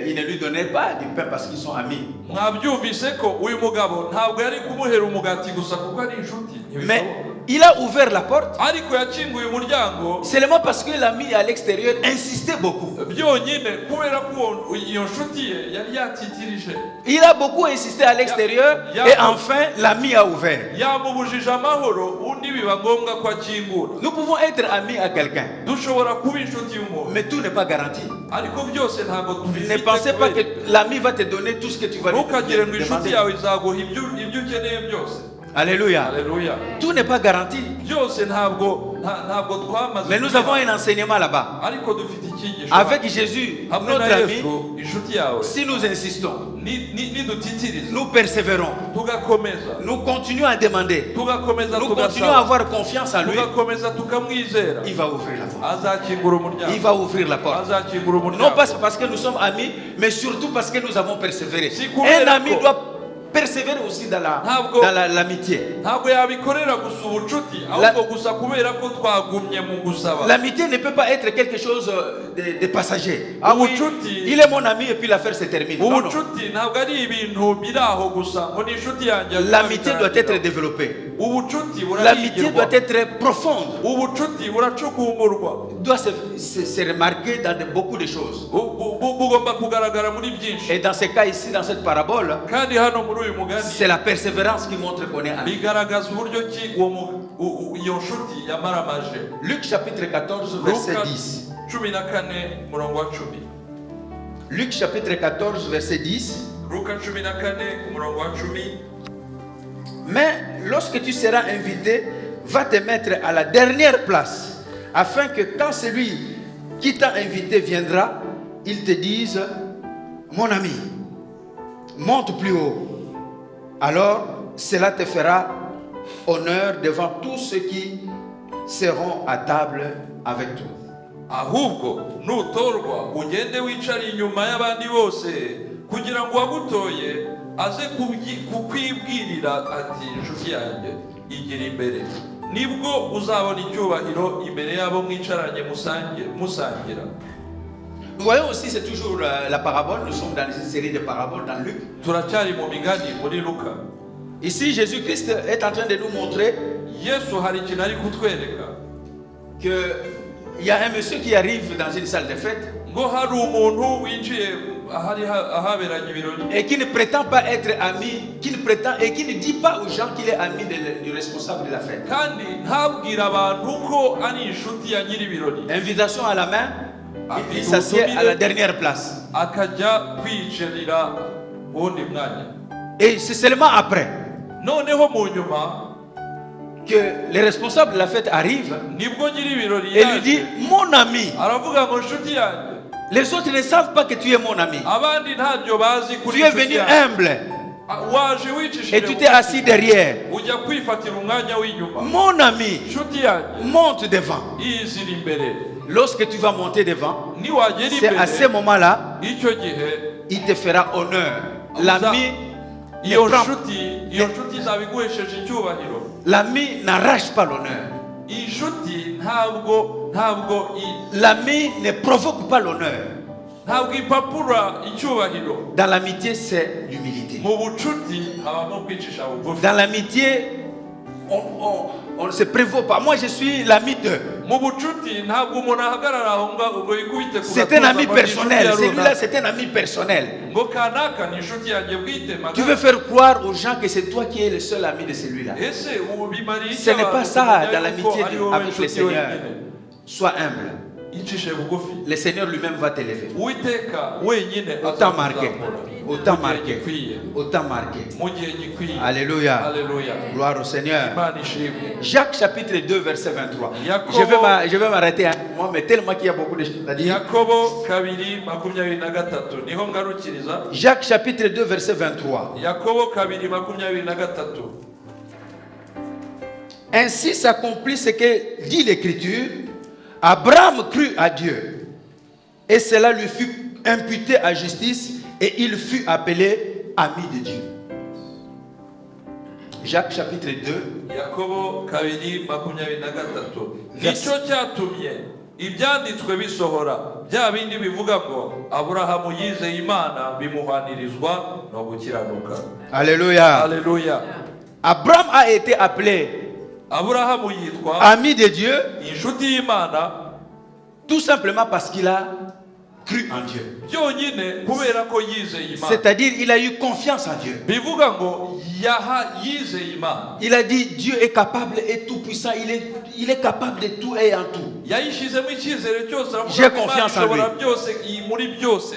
il ne lui donnait pas du pain parce qu'ils sont amis. Mwabyumvise ko uyu mugabo ntabwo yari kumuhera umugati gusa kuko ari inshuti. Mais il a ouvert la porte Ariko yakinguye umuryango. seulement parce que l'ami à l'extérieur insistait beaucoup. Byonyine kubera ko iyo nshuti ye yari yatitirije. Il a beaucoup insisté à l'extérieur et enfin l'ami a ouvert. Yamubujije amahoro undi biba ngombwa ko akingura. Nous pouvons être amis à quelqu'un, Dushobora kuba inshuti y'umuntu. mais tout n'est pas garanti. Ariko byose ntabwo tubifite. Ne pensez pas que l'ami va te donner tout ce que tu vas lui Ntukagire ngo inshuti demander. yawe izaguha ibyo ukeneye byose. Alléluia. Alléluia. Tout n'est pas garanti. Byose ntabwo twamaze. Mais nous avons un enseignement là-bas. Ariko dufite icyigisho. Avec Jésus, Hamwe notre na ami, Yesu inshuti yawe. si nous insistons, Nidutitiriza. nous persévérons, Tugakomeza. nous continuons à demander, Tugakomeza nous continuons à tugasaba. avoir confiance en lui, Tugakomeza tukamwizera. il va ouvrir la porte. Azakingura umuryango. Il va ouvrir la porte. Azakingura Non umuryango. pas parce que nous sommes amis, mais surtout parce que nous avons persévéré. Si kubera Un ami ko- doit persévérer aussi dans Ntabwo- l'amitié. Ntabwo yabikorera gusa ubucuti ahubwo gusa kubera ko twagumye mu gusaba. L'amitié ne peut pas être quelque chose de passager. Ah oui, Ubucuti- il est mon ami et puis l'affaire se termine. Non, non. Ubucuti ntabwo ari ibintu biri aho gusa ngo ni inshuti yanjye. L'amitié doit être développée. Ubucuti L'amitié burarigirwa. doit être profonde. Ubucuti buracukumburwa. Doit se remarquer dans beaucoup de choses. Bugomba kugaragara muri byinshi. Et dans ce cas ici, dans cette parabole, Kandi hano muri uyu mugani c'est la persévérance qui montre qu'on est ami. bigaragaza uburyo ki iyo nshuti yamaramaje. Luc chapitre 14, verset Luka 10. 14 umurongo wa 10. Luc chapitre 14, verset 10. Luka 14 umurongo wa 10. Mais lorsque tu seras invité, va te mettre à la dernière place, afin que quand celui qui t'a invité viendra, il te dise, mon ami, monte plus haut. Alors, cela te fera honneur devant tous ceux qui seront à table avec toi. ahubwo nutorwa ugende wicare inyuma y'abandi bose kugira ngo uwagutoye aze kukwibwirira ati inshuti yanjye igira imbere, nibwo uzabona icyubahiro imbere y'abo mwicaranye musangira. Nous voyons aussi, c'est toujours la parabole, nous sommes dans une série de paraboles dans Luc. Turacyari mu migani muri Luka. Ici, Jésus-Christ est en train de nous montrer Yesu hari ikintu ari kutwereka qu'il y a un monsieur qui arrive dans une salle de fête ngo hari umuntu winjiye ahaberanye ibirori et qui ne prétend pas être ami, qui ne dit pas aux gens qu'il est ami du responsable de la fête. kandi ntabwira abantu ko ari inshuti ya nyiri ibirori. Invitation à la main, il s'assied à la dernière place. akajya kwiyicarira uwundi mwanya. Et c'est seulement après Noneho mu nyuma que le responsable de la fête arrive nibwo nyiri ibirori et lui dit, mon ami. aravuga ngo nshuti yanjye, Les autres ne savent pas que tu es mon ami. abandi ntabyo bazi kuri Tu es inshuti venu yanjye. humble waje et wicishije tu t'es assis derrière. ujya kwifatira umwanya w'inyuma. Mon ami, nshuti yanjye, monte devant. izira imbere. Lorsque tu vas monter devant, niwagera c'est à ce imbere moment-là, icyo gihe il te fera honneur. L'ami ne iyo prend- nshuti izaba iguhesheje icyubahiro. l'ami n'arrache pas l'honneur. iyi nshuti ntabwo L'ami ne provoque pas l'honneur. ipapura icyubahiro. Dans l'amitié, c'est l'humilité. mu bucuti habamo kwicisha bugufi. Dans l'amitié, on ne se prévaut pas. Moi, je suis l'ami d'eux. mu bucuti ntabwo umuntu ahagarara aho ngaho ngo yikubite ku C'est un gatuza ami ngo ni inshuti personnel. ya Celui-là, runaka. c'est un ami personnel. ngo kanaka ni inshuti yanjye bwite Tu veux faire croire aux gens que c'est toi qui es le seul ami de celui-là. ese ubu bimariye Ce n'est pas ça kumenya dans yuko l'amitié ari wowe avec le nshuti Seigneur. wenyine? Sois humble. icishe bugufi. Le Seigneur lui-même va t'élever. uwiteka wenyine Autant marqué. azakuzamura. Autant Mu gihe marqué. gikwiye. Autant marqué. mu gihe gikwiye. Alléluia. Alléluia. Gloire au Seigneur. Imana ishimwe. Jacques chapitre 2 verset 23. Yakobo- Je vais m'arrêter un moment, mais tellement qu'il y a beaucoup de choses à dire. Yakobo 2:23 niho ngarukiriza. Jacques chapitre 2 verset 23. Yakobo 2:23. Ainsi s'accomplit ce que dit l'Écriture. Abraham crut à Dieu et cela lui fut imputé à justice et il fut appelé ami de Dieu. Jacques chapitre 2 Yakobo 2:23. Nicyo cyatumye ibyanditswe bisohora bya bindi bivuga ngo Aburahamu yizeye Imana bimuhanirizwa no gukiranuka. Alléluia. Alléluia. Abraham a été appelé Aburahamu yitwa ami de Dieu inshuti y'Imana tout simplement parce qu'il a cru en Dieu. byonyine kubera ko yizeye Imana. C'est-à-dire il a eu confiance en Dieu. Bivuga ngo yizeye Imana. Il a dit Dieu est capable et tout puissant. Il est capable de tout et en tout. Yayishizemo icyizere cyose aravuga J'ai ko Imana confiance en ishobora lui. byose muri byose.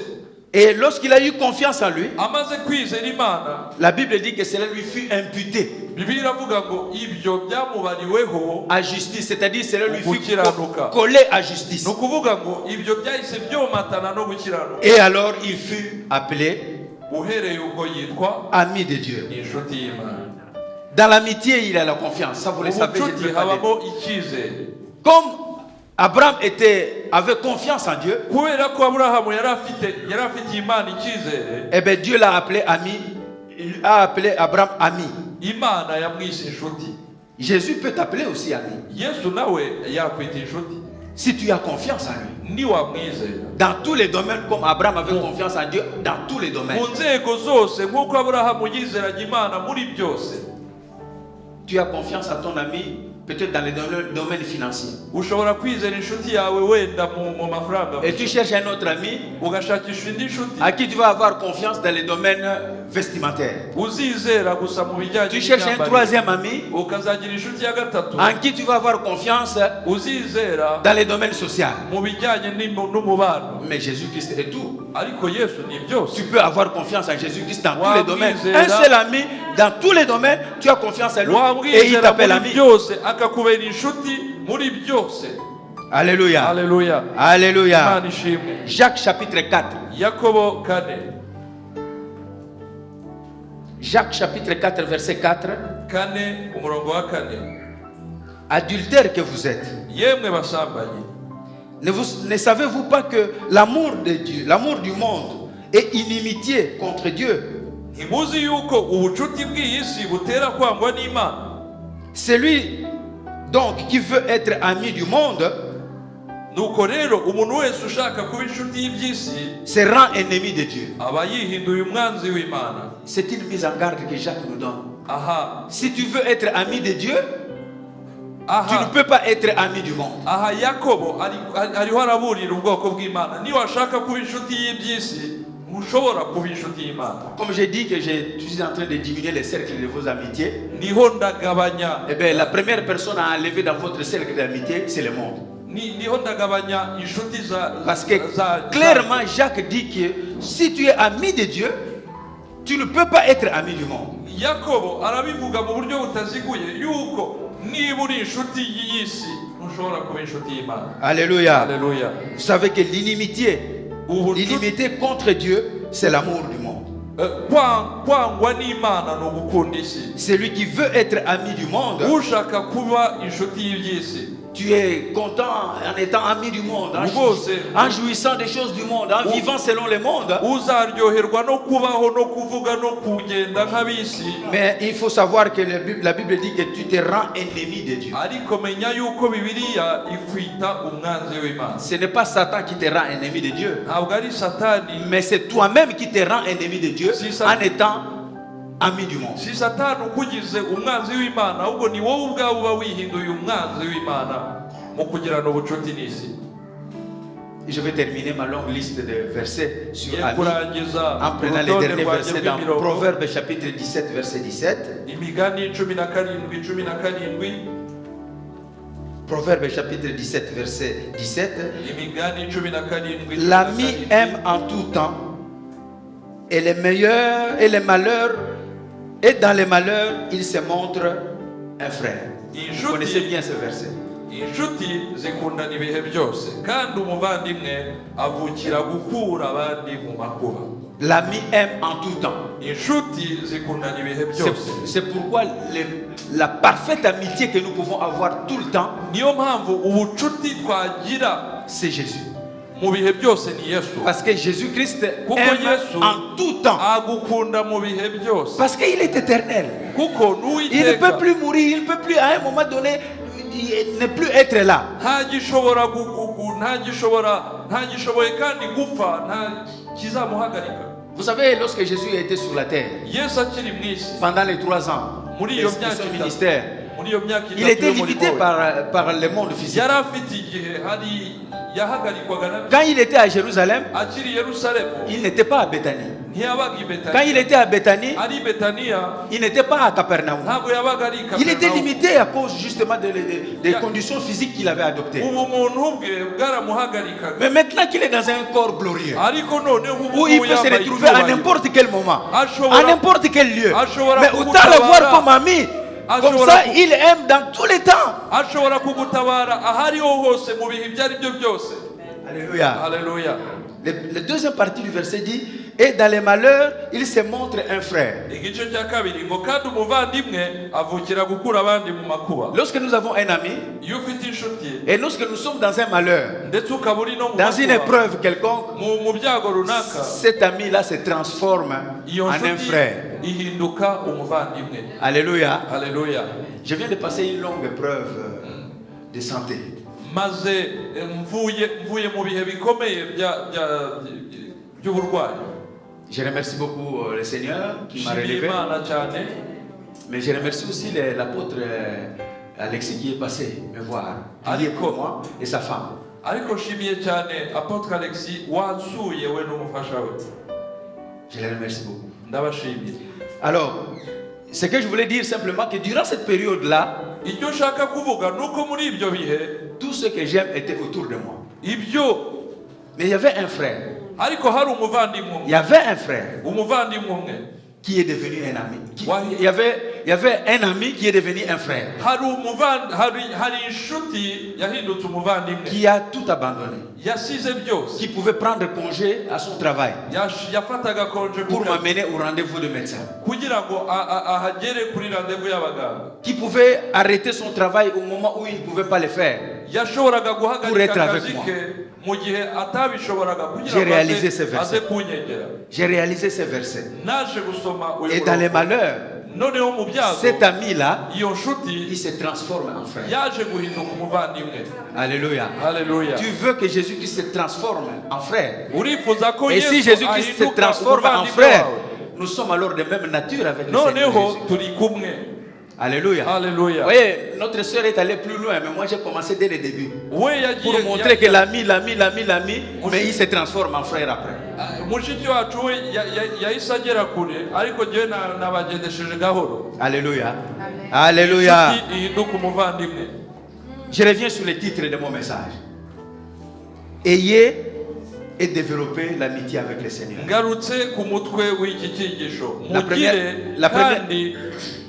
Et lorsqu'il a eu confiance en lui, Amaze kwizera Imana, la Bible dit que cela lui fut imputé Bibiliya iravuga ngo ibyo byamubariweho à justice. C'est-à-dire cela lui fut Gukiranuka. collé à justice. ni ukuvuga ngo ibyo byahise byomatana no gukiranuka. Et alors il fut appelé Uhereye ubwo yitwa ami de Dieu. inshuti y'Imana. Dans l'amitié, il a la confiance. Ça, vous le savez, je ne Ubucuti veux pas dire. habamo icyizere. Comme Abraham avait confiance en Dieu, Kubera ko Aburahamu yari afite Imana icyizere, eh bien Dieu l'a appelé ami. Il a appelé Abraham ami. Imana yamwise inshuti. Jésus peut t'appeler aussi ami. Yesu nawe yakwita inshuti Si tu as confiance en lui. niwamwizera. Dans tous les domaines, comme Abraham avait confiance en Dieu, dans tous les domaines. mu nzego zose nk'uko Aburahamu yizeraga Imana muri byose. Tu as confiance à ton ami, peut-être dans les domaines financiers. Ushobora kwizera inshuti yawe wenda mu mafaranga. Et tu cherches un autre ami ugashakisha indi nshuti à qui tu vas avoir confiance dans les domaines vestimentaires. uzizera gusa mu bijyanye Tu cherches un n'imyambarire. troisième ami ukazagira inshuti ya gatatu en qui tu vas avoir confiance uzizera dans les domaines sociaux. mu bijyanye n'umubano. Mais Jésus-Christ est tout. ariko Yesu ni byose. Tu peux avoir confiance en Jésus-Christ dans tous les domaines. Wamwizera. Un seul ami, dans tous les domaines, tu as confiance en lui et il wamwizera t'appelle muri ami. byose akakubera inshuti muri byose. Alléluia. Haleluya. Alléluia. Imana ishimwe. Jacques chapitre 4. Yakobo 4. Jacques chapitre 4 verset 4. 4 umurongo wa 4. Adultères que vous êtes. Yemwe basambanyi. Ne savez-vous pas que l'amour de Dieu, l'amour du monde est inimitié contre Dieu? Ntimuzi yuko ubucuti bw'iyi si butera kwangwa n'Imana? Celui donc qui veut être ami du monde nuko rero umuntu wese ushaka kuba inshuti y'iby'isi se rend ennemi de Dieu. aba yihinduye umwanzi w'Imana. C'est une mise en garde que Jacques nous donne. Aha. Si tu veux être ami de Dieu, tu ne Aha. peux pas être ami du monde. Aha Yakobo ariho araburira ubwoko bw'Imana. Niba washaka kuba inshuti y'iby'isi ntushobora kuba inshuti y'Imana. Comme j'ai dit que je suis en train de diminuer les cercles de vos amitiés, Niho ndagabanya. eh bien, la première personne à enlever dans votre cercle d'amitié, c'est le monde. Niho ndagabanya inshuti Parce que clairement, Jacques dit que si tu es ami de Dieu, tu ne peux pas être ami du monde. Yakobo arabivuga mu buryo butaziguye yuko niba uri inshuti y'isi ntushobora kuba inshuti y'Imana. Alléluia. Haleluya. Vous savez que l'inimité contre Dieu, c'est l'amour du monde. Kwangwa n'Imana no gukunda isi. Celui qui veut être ami du monde, Ushaka kuba inshuti y'iby'isi, tu es content en étant ami du monde, en jouissant des choses du monde, en vivant selon le monde. uzaryoherwa no kubaho no kuvuga no kugenda nk'ab'isi. Mais il faut savoir que la Bible dit que tu te rends ennemi de Dieu. Ariko menya yuko Bibiliya ikwita umwanzi w'Imana. Ce n'est pas Satan qui te rend ennemi de Dieu, Ntabwo ari Satani. mais c'est toi-même qui te rends ennemi de Dieu Si ça- en étant ami du monde. Si Satani ukugize umwanzi w'Imana, ahubwo ni wowe ubwawe uba wihinduye umwanzi w'Imana mu kugirana ubucuti n'isi. Je vais terminer ma longue liste de versets sur Ngiye ami kurangiza en prenant les urutonde derniers rwanjye versets dans rw'imirongo. Proverbes chapitre 17 verset 17. Imigani 17. Proverbes chapitre 17 verset 17. Imigani 17. L'ami aime en tout temps et les meilleurs et les malheurs, et dans les malheurs il se montre un frère. Vous connaissez bien ce verset. Inshuti zikundana ibihe byose kandi umuvandimwe avukira gukura abandi mu makuba. L'ami aime en tout temps. Inshuti zikundana ibihe byose. C'est pourquoi la parfaite amitié que nous pouvons avoir tout le temps, Niyo mpamvu ubucuti twagira c'est Jésus. mu bihe byose ni Yesu. Parce que Jésus-Christ Kuko aime Yesu en tout temps. agukunda mu bihe byose. Parce qu'il est éternel. Kuko Il ne peut n'Uwiteka plus mourir, il ne peut plus à un moment donné ne plus être là. ntagishoboye kandi gupfa nta kizamuhagarika. Vous savez, lorsque Jésus était sur la terre, Yesu akiri mu isi pendant les 3 ans muri de iyo son myaka ministère, muri iyo myaka il était limité par le monde physique. yari afite igihe yahagarikwaga na Quand il était à Jérusalem, akiri Yerusalemu il n'était pas à Béthanie. ntiyabaga i Quand il Betaniya. était à Béthanie, Ari Betaniya il n'était pas à Capernaum. ntabwo yabaga ari i Il était Kaperinawumu. limité à cause justement des conditions physiques qu'il avait adoptées. ubumuntu bwe bwaramuhagarikaga. Mais maintenant qu'il est dans un corps glorieux, Ariko noneho ubu où il ngubu peut se yambaye retrouver à icyubahiro. n'importe quel moment, Ashobora- à n'importe quel lieu. ashobora Mais autant kugutabara. le voir comme ami. Comme Ashobora ça, ku- il aime dans tous les temps. ashobora kugutabara ahariho hose mu bihe ibyo ari byo byose. Alléluia. Haleluya. La deuxième partie du verset dit, et dans les malheurs, il se montre un frère. Igice cya kabiri ngo kandi umuvandimwe avukira gukura abandi mu makuba. Lorsque nous avons un ami, Iyo ufite inshuti et lorsque nous sommes dans un malheur, ndetse ukaba uri no mu dans une makuba, épreuve quelconque, mu byago runaka, cet ami-là se transforme iyo en un nshuti frère. ihinduka umuvandimwe. Alléluia. Haleluya. Je viens de passer une longue épreuve de santé. Maze mvuye mu bihe bikomeye by'uburwayi. Je remercie beaucoup le Seigneur qui m'a Nshimiye relevé. Imana cyane, Mais je remercie aussi l'apôtre Alexis qui est passé me voir, prier pour moi et sa femme. ariko nshimiye cyane Apotre Alexis wansuye we n'umufasha we. Je les remercie beaucoup. Ndabashimiye. Alors, ce que je voulais dire simplement que durant cette période-là, Icyo nshaka kuvuga nuko muri ibyo bihe tout ce que j'aime était autour de moi. ibyo, Mais il y avait un frère. ariko hari umuvandimwe Il y avait un frère umwe qui est devenu un ami. Il y y avait un ami qui est devenu un frère, hari inshuti yahindutse umuvandimwe qui a tout abandonné, yasize byose qui pouvait prendre congé à son travail yafataga konje pour m'amener au rendez-vous de médecin, kugira ngo ahagere kuri rendez-vous y'abaganga, qui pouvait arrêter son travail au moment où il ne pouvait pas le faire. yashoboraga Pour guhagarika être avec akazi moi. ke mu gihe atabishoboraga J'ai kugira ngo réalisé ce verset. aze kunyegera. J'ai réalisé ces versets. Naje gusoma uyu Et dans les murongo. malheurs, Noneho mu byago cet ami-là, iyo nshuti il se transforme en frère. yaje guhinduka umuvandimwe. Alléluia. Haleluya. Tu veux que Jésus-Christ se transforme en frère. Urifuza ko Et si Yesu Jésus-Christ se ahinduka transforme en umuvandimwe frère, wawe, nous sommes alors de même nature avec le Seigneur noneho Jésus. turi kumwe. Alléluia. Haleluya. Vous voyez, notre sœur est allée plus loin, mais moi j'ai commencé dès le début. We Pour yagiye montrer que l'ami, mais il se transforme en frère après. mushiki wacu we yahise agera kure, ariko njyewe nabagendesheje gahoro. Alléluia. Alléluia. Inshuti ihinduka umuvandimwe. Je reviens sur le titre de mon message. Ayez et développez l'amitié avec le Seigneur. Ngarutse ku mutwe w'iki cyigisho, La mugire première- kandi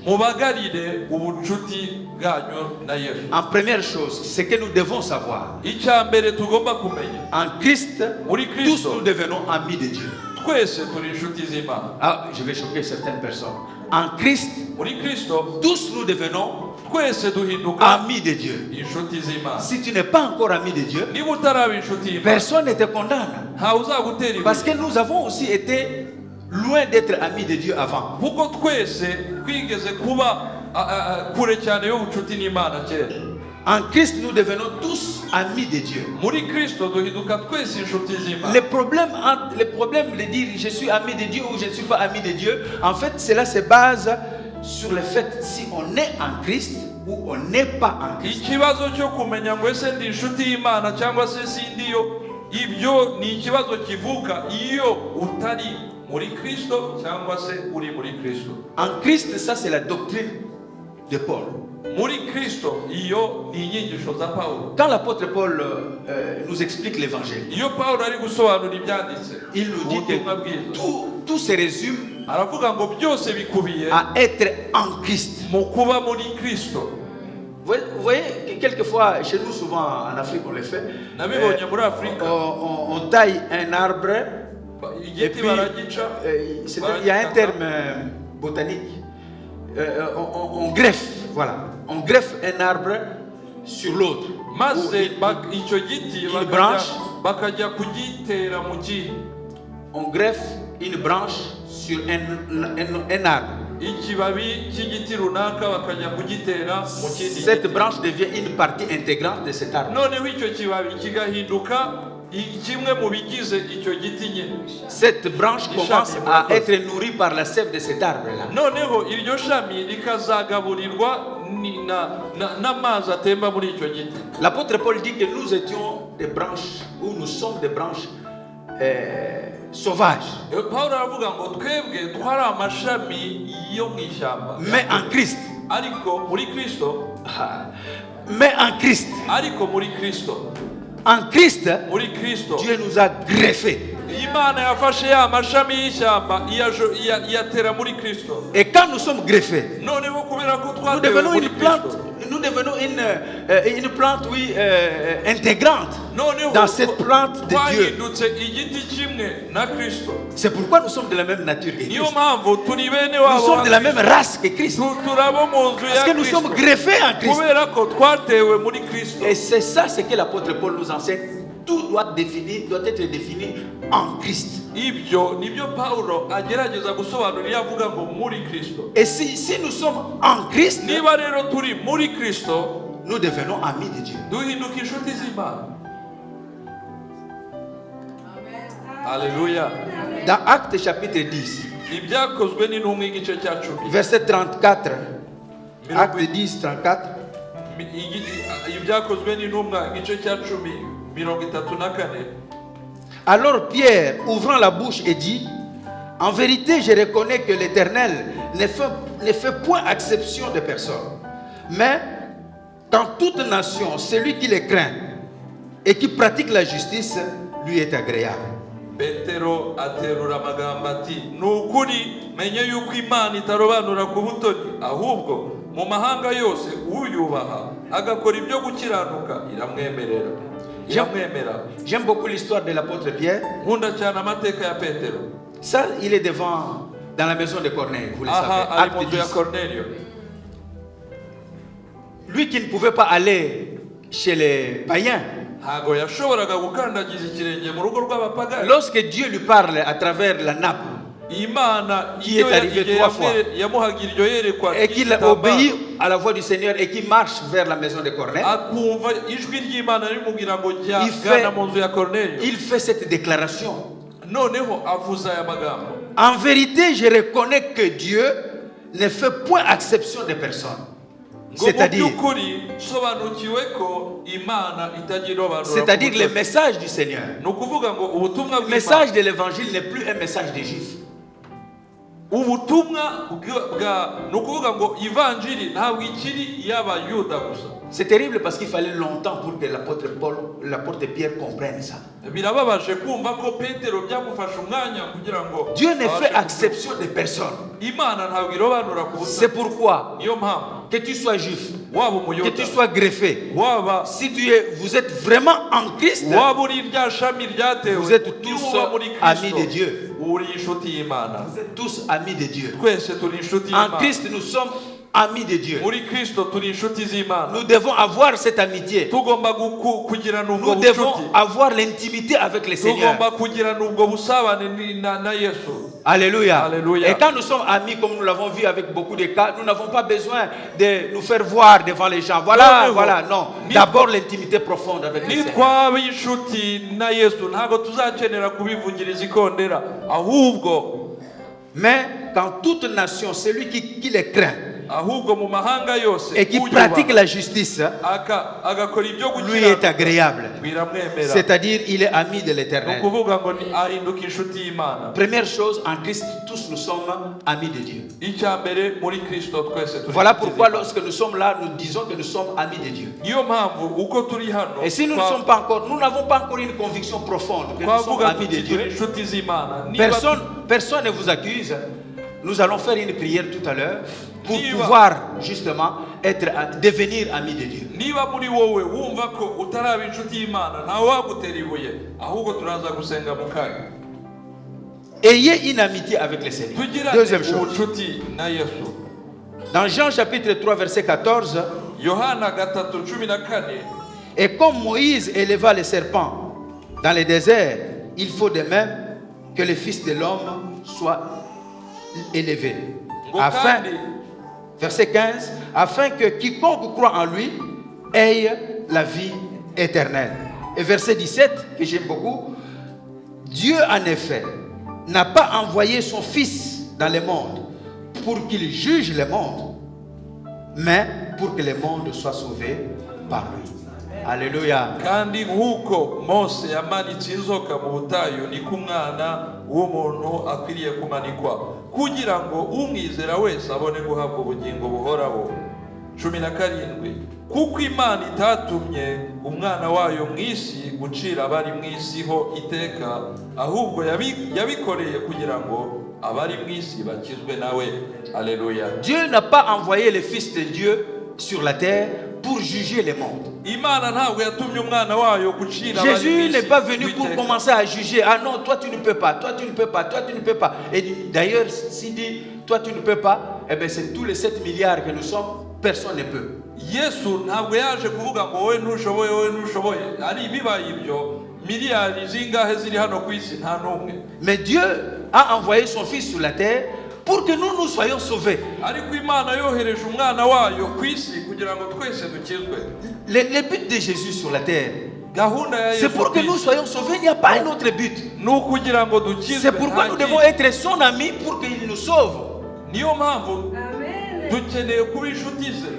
mubagarire ubucuti bwanyu na Yesu. En première chose, ce que nous devons savoir, Icya mbere tugomba kumenya, en Christ, muri tous Kristo nous devenons amis de Dieu. twese turi inshuti z'Imana. Ah, je vais choquer certaines personnes. En Christ, Muri Kristo tous nous devenons twese duhinduka amis de Dieu. inshuti z'Imana. Si tu n'es pas encore ami de Dieu, Niba utaraba inshuti y'Imana, personne ne te condamne. ntawe uzagutera ibuye. Parce que nous avons aussi été loin d'être amis de Dieu avant. kuko twese twigeze kuba kure cyane y'ubucuti n'Imana kera. En Christ, nous devenons tous amis de Dieu. Muri Kristo duhinduka twese inshuti z'Imana. Le problème de dire je suis ami de Dieu ou je ne suis pas ami de Dieu, en fait, cela se base sur le fait si on est en Christ ou on n'est pas en Christ. Ikibazo cyo kumenya ngo ese ndi inshuti y'Imana cyangwa se sindiyo, ibyo ni ikibazo kivuka iyo utari muri Kristo cyangwa se uri muri Kristo. En Christ, ça c'est la doctrine de Paul. Muri Kristo iyo ni inyigisho za Pawulo. Quand l'apôtre Paul nous explique l'évangile, Iyo Pawulo ari gusobanura ibyanditse, il nous dit ubutumwa que bwiza, tout se résume aravuga ngo byose bikubiye à être en Christ. mu kuba muri Kristo. Vous voyez, que quelquefois, chez nous, souvent en Afrique, on le fait. Nabibonye muri Afurika, On taille un arbre et igiti puis baragica, il y a un terme botanique. On greffe, voilà. On greffe un arbre sur l'autre. maze Ou icyo giti une branche. bakajya kugitera mu kindi. on greffe une branche sur un arbre. Ikibabi cy'igiti runaka bakajya kugitera mu kindi Cette giti. branche devient une partie intégrante de cet arbre. Noneho icyo kibabi kigahinduka kimwe mu bigize icyo giti nyine. Cette branche commence à être nourrie par la sève de cet arbre-là. Noneho iryo shami rikazagaburirwa n'amazi atemba muri icyo giti. L'apôtre Paul dit que nous étions des branches, ou nous sommes des branches sauvages. Pawulo aravuga ngo twebwe twari amashami yo mu ishyamba, Mais en Christ, ariko muri Kristo, mais en Christ, ariko muri Kristo, en Christ, muri Kristo, Dieu nous a greffés. Imana yafashe ya mashami y'ishyamba iyatera muri Kristo. Et quand nous sommes greffés, Noneho kubera ko nous twatewe devenons muri une plante, Kristo, nous devenons une plante, oui, intégrante noneho dans cette plante de Dieu. twahindutse igiti kimwe na Kristo. C'est pourquoi nous sommes de la même nature que Niyo Christ. mpamvu turi bene Nous wabo sommes de la même race que Christ. turabo mu nzu Parce ya que nous Kristo, sommes greffés en Christ. kubera ko twatewe muri Kristo. Et c'est ça ce que l'apôtre Paul nous enseigne. Tout doit être défini en Christ. Ibyo nibyo Pawulo agerageza gusobanura iyo avuga ngo muri Kristo. Et si nous sommes en Christ, Niba rero turi muri Kristo, nous devenons amis de Dieu. duhinduka inshuti z'Imana. Haleluya. Dans Actes chapitre 10, Ibyakozwe n'intumwa igice cya 10. verset 34, Actes 10, 34, Ibyakozwe n'intumwa igice cya 10:34. alors Pierre, ouvrant la bouche, et dit, en vérité, je reconnais que l'Éternel ne fait point exception de personne, mais dans toute nation, celui qui le craint et qui pratique la justice, lui est agréable. Petero aterura amagambo ati ni ukuri menye yuko Imana itarobanura ku butoni, ahubwo mu mahanga yose uyubaha agakora ibyo gukiranuka iramwemerera. J'aime beaucoup l'histoire de l'apôtre Pierre. Nkunda cyane amateka ya Petero. Ça, il est devant, dans la maison de Corneille, vous le savez. Aha, ari Acte mu nzu ya 10. Cornelio. Lui qui ne pouvait pas aller chez les païens. Ntago yashoboraga gukandagiza ikirenge mu rugo rw'abapagani. Lorsque Dieu lui parle à travers la nappe, Imana Qui est arrivé 3 fois. yamuhagira iryo yerekwa et qu'il obéit à la voix du Seigneur et qu'il marche vers la maison de Corneille, akumva ijwi ry'Imana rimubwira ngo jya Il fait- gana mu nzu ya Cornelio. il fait cette déclaration. Noneho avuza aya magambo. En vérité, je reconnais que Dieu ne fait point exception de personne. Ngo mu C'est-à-dire, by'ukuri sobanukiwe ko Imana itagira irobanura ku c'est-à-dire le butoni. message du Seigneur. Ni ukuvuga ngo ubutumwa Le bw'Imana, message de l'évangile n'est plus un message des Juifs. ubutumwa ni ukuvuga ngo ivanjiri ntabwo ikiri iy'abayuda gusa. C'est terrible parce qu'il fallait longtemps pour que l'apôtre Pierre comprenne ça. Birababaje kumva ko Petero byamufashe umwanya kugira ngo Dieu ne fait abashe exception de personne. Imana ntabwo irobanura ku C'est butoni. pourquoi, Niyo mpamvu que tu sois juif, waba que umuyuda, tu sois greffé, waba si vous êtes vraiment en Christ, waba uri rya shami ryatewe, vous êtes tous niba uba muri amis de Kristo, Dieu. uri inshuti y'Imana. Vous êtes tous amis de Dieu. Twese turi inshuti En y'Imana. Christ, nous sommes amis de Dieu. Muri Kristo turi inshuti z'Imana. Nous devons avoir cette amitié. Tugomba kugirana ubwo Nous devons bucuti. avoir l'intimité avec le Seigneur. Tugomba kugirana ubwo busabane na Yesu. Alléluia. Alléluia. Et quand nous sommes amis, comme nous l'avons vu avec beaucoup de cas, nous n'avons pas besoin de nous faire voir devant les gens. Voilà, Non, voilà, non. D'abord l'intimité profonde avec le Seigneur. Nitwaba inshuti na Yesu ntabwo tuzakenera kubivugiriza ikondera, ahubwo Mais quand toute nation, celui qui les craint ahubwo mu mahanga yose et qui uyubaha, pratique la justice, agakora ibyo lui est gukiranuka agréable. biramwemera. C'est-à-dire, il est ami de Ni l'Éternel. ukuvuga ngo ahinduka inshuti y'Imana. Première chose, en Christ, tous nous sommes amis de Dieu. Icya mbere muri Kristo twese turi Voilà inshuti pourquoi z'Imana. lorsque nous sommes là, nous disons que nous sommes amis de Dieu. Niyo mpamvu uko turi hano Et si nous ne sommes pas encore, nous n'avons pas encore une conviction profonde que nous sommes twavuga amis de tuti turi Dieu. inshuti z'Imana. Niba Personne ne vous accuse. Nous allons faire une prière tout à l'heure pour Niba- pouvoir justement devenir amis de Dieu. niba muri wowe wumva ko utaraba inshuti y'Imana ntawe wagutera ibuye, ahubwo turaza gusenga mu kanya. Ayez une amitié avec le Seigneur. Tugirane Deuxième chose. ubucuti na Yesu. Dans Jean chapitre 3 verset 14, Yohana 3:14. et comme Moïse éleva le serpent dans le désert, il faut de même que le Fils de l'homme soit élevé. Afin, verset 15, afin que quiconque croit en lui ait la vie éternelle. Et verset 17, que j'aime beaucoup, Dieu en effet n'a pas envoyé son Fils dans le monde pour qu'il juge le monde, mais pour que le monde soit sauvé par lui. Alléluia. Kandi nk'uko Mose yamanitse inzoka mu butayu, niko umwana w'umuntu akwiriye kumanikwa, kugira ngo umwizera wese abone guhabwa ubugingo buhoraho. 17. Kuko Imana itatumye umwana wayo mu isi gucira abari mu isi ho iteka, ahubwo yabikoreye kugira ngo abari mu isi bakizwe nawe. Alléluia. Dieu n'a pas envoyé le Fils de Dieu sur la terre pour juger le monde. Imana ntabwo yatumye umwana wayo gucira abari mu Jésus isi n'est pas venu pour iteka. commencer à juger. Ah non, toi tu ne peux pas, toi tu ne peux pas, toi tu ne peux pas. Et d'ailleurs, s'il dit toi tu ne peux pas, eh bien c'est tous les 7 milliards que nous sommes, personne ne peut. Yesu ntabwo yaje kuvuga ngo wowe ntushoboye, wowe ntushoboye. Ari bibaye ibyo, miliyari zingahe ziri hano ku isi nta n'umwe. Mais Dieu a envoyé son Fils sur la terre pour que nous soyons sauvés. Ariko Imana yohereje umwana wayo ku isi kugira ngo twese dukizwe. Le but de Jésus sur la terre, Gahunda ya c'est Yesu pour que nous soyons sauvés. Il n'y a pas un autre but. ni ukugira ngo dukizwe. C'est pourquoi nous devons être son ami pour qu'il nous sauve. Niyo mpamvu dukeneye kuba inshuti ze.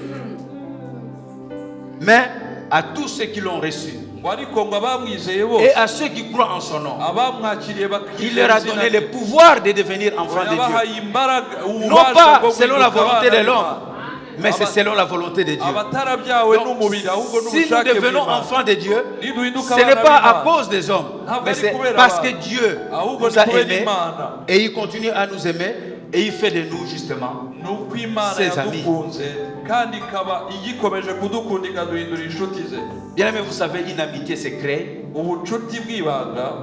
Mais à tous ceux qui l'ont reçu Ngo ariko ngo abamwizeye bose, et à ceux qui croient en son nom, abamwakiriye il leur a donné le pouvoir de devenir enfants de Dieu. yabahaye imbaraga, Non ububasha pas bwo selon la guhinduka volonté de abana l'homme, b'Imana. mais c'est selon la volonté de Dieu. abatarabyawe Donc, n'umubiri ahubwo si nous n'ubushake devenons bw'Imana. enfants de Dieu, Niduhinduka ce n'est abana pas à b'Imana. cause des hommes, Ntabwo mais ari c'est kubera parce que abantu. Dieu Ahubwo nous a ni kubera aimés Imana. et il continue à nous aimer et il fait de nous justement nuko Imana ses amis. yadukunze kandi ikaba igikomeje kudukunda ikaduhindura inshuti ze. Bien aimé, vous savez, une amitié se crée, Ubucuti bw'ibanga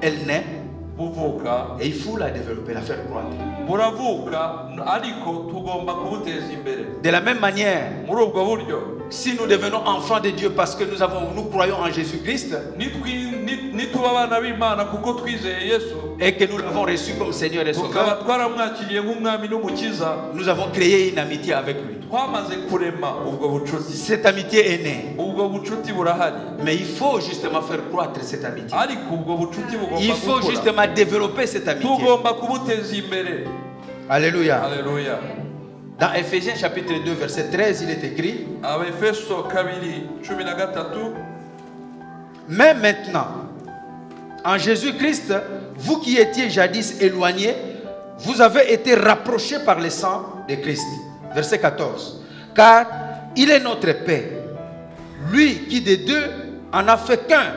elle naît buvuka, et il faut la développer, la faire croître. buravuka ariko tugomba kubuteza imbere. De la même manière, Muri ubwo buryo si nous devenons enfants de Dieu parce que nous croyons en Jésus-Christ nituba abana b'Imana kuko twizeye Yesu et que nous l'avons reçu comme Seigneur et tukaba Sauveur, twaramwakiriye nk'umwami n'umukiza, nous avons créé une amitié avec lui. twamaze kurema ubwo bucuti. Cette amitié est née, Ubwo bucuti burahari mais il faut justement faire croître cette amitié. ariko ubwo bucuti bugomba Il faut gukura. justement développer cette amitié. Tugomba kubuteza imbere. Alléluia. Haleluya. Dans Ephésiens chapitre 2 verset 13, il est écrit: Abefeso 2:13. mais maintenant, en Jésus-Christ, vous qui étiez jadis éloignés, vous avez été rapprochés par le sang de Christ. Verset 14. Car il est notre paix, lui qui des deux en a fait qu'un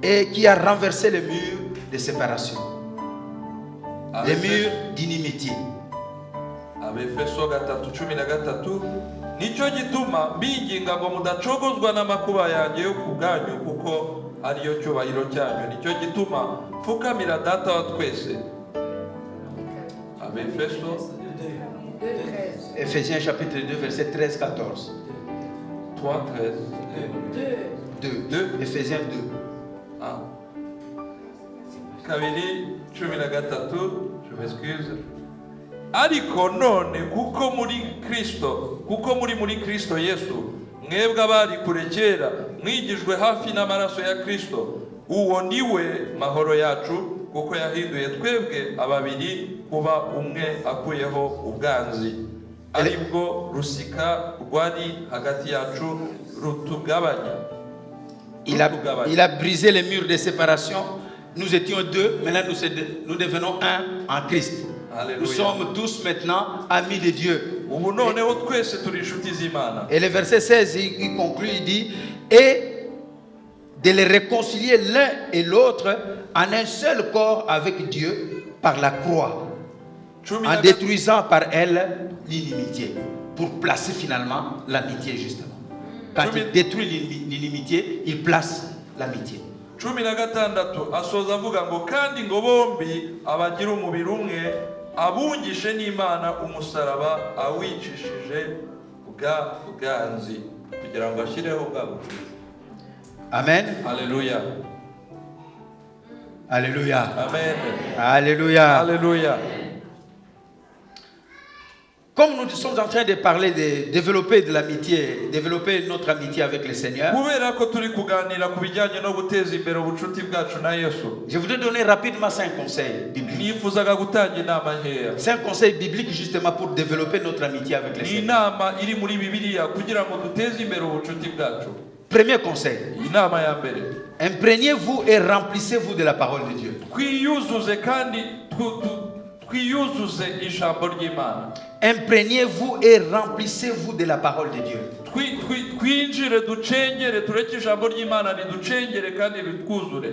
et qui a renversé les murs de séparation, les murs d'inimitié. Abefeso 3:13. Nicyo gituma mbinginga ngo mudacogozwa n'amakuba yanjye yo ku bwanyu kuko ariyo cyubahiro cyanyu. Nicyo gituma mfukamira data wa twese. Abefeso Ephésiens chapitre 2 verset 13-14. 3:13. 2. Ephésiens 2. Ah. 2:13. Je m'excuse. Ariko none kuko muri Kristo Yesu mwebwe abari kure kera mwigijwe hafi n'amaraso ya Kristo, uwo niwe mahoro yacu kuko yahinduye twebwe ababiri kuba umwe akuyeho ubwanzi, aribwo rusika rwari hagati yacu rutugabanya. Il a brisé les murs de séparation. Nous étions deux, maintenant nous devenons un en Christ. Alléluia. Nous sommes tous maintenant amis de Dieu. Ubu noneho twese turi inshuti z'Imana. Et le verset 16, il conclut, il dit: et de les réconcilier l'un et l'autre en un seul corps avec Dieu par la croix, en détruisant par elle l'inimitié, pour placer finalement l'amitié justement. Quand il détruit l'inimitié, il place l'amitié. 16 asoza avuga ngo kandi ngo bombi abagira umubiri umwe abungishe n'Imana umusaraba awicishije bwa bwanzi kugira ngo ashyireho bwa bucuti. Amen. Alléluia. Alléluia. Amen. Alléluia. Alléluia. Comme nous sommes en train de parler de développer de l'amitié, développer notre amitié avec le Seigneur, Kubera ko turi kuganira ku bijyanye no guteza imbere ubucuti bwacu na Yesu, je voudrais donner rapidement 5 conseils bibliques. nifuzaga gutanga inama nkeya. 5 conseils bibliques justement pour développer notre amitié avec le Ni Seigneur. inama iri muri Bibiliya kugira ngo duteze imbere ubucuti bwacu. Premier conseil, Inama ya mbere, imprégnez-vous et remplissez-vous de la parole de Dieu. twiyuzuze kandi twiyuzuze ijambo ry'Imana. Imprégnez-vous et remplissez-vous de la parole de Dieu. Twinjire ducengere, tureke ijambo ry'Imana riducengere kandi ritwuzure,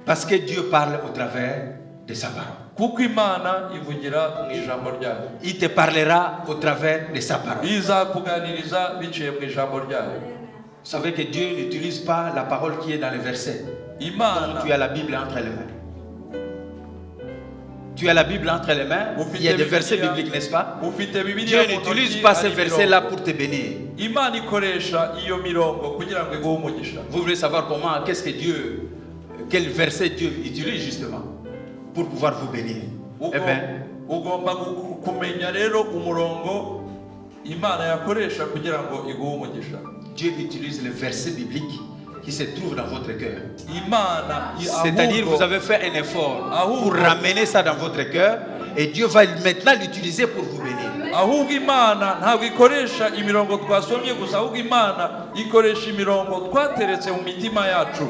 Parce que Dieu parle au travers de sa parole. kuko Imana ivugira mu ijambo ryayo. Il te parlera au travers de sa parole. Izakuganiriza biciye mu ijambo ryayo. Vous savez que Dieu n'utilise pas la parole qui est dans les versets. Imana, Tu as la Bible entre les mains. Tu as la Bible entre les mains. Il y a des versets bibliques, n'est-ce pas? ufite Dieu Bibiliya mu n'utilise ntoki, pas ces ari versets-là imirongo. pour te bénir. Imana ikoresha iyo mirongo kugira ngo iguhe umugisha. Vous voulez savoir comment, quel verset Dieu utilise justement pour pouvoir vous bénir? Eh bien, Ugomba kumenya rero umurongo Imana yakoresha kugira ngo iguhe umugisha. Dieu utilise les versets bibliques qui se trouvent dans votre cœur. Imana C'est-à-dire vous avez fait un effort pour ahubwo ramener ça dans votre cœur et Dieu va maintenant l'utiliser pour vous bénir. ahubwo Imana ntabwo ikoresha imirongo twasomye gusa, ahubwo Imana ikoresha imirongo twateretse mu mitima yacu.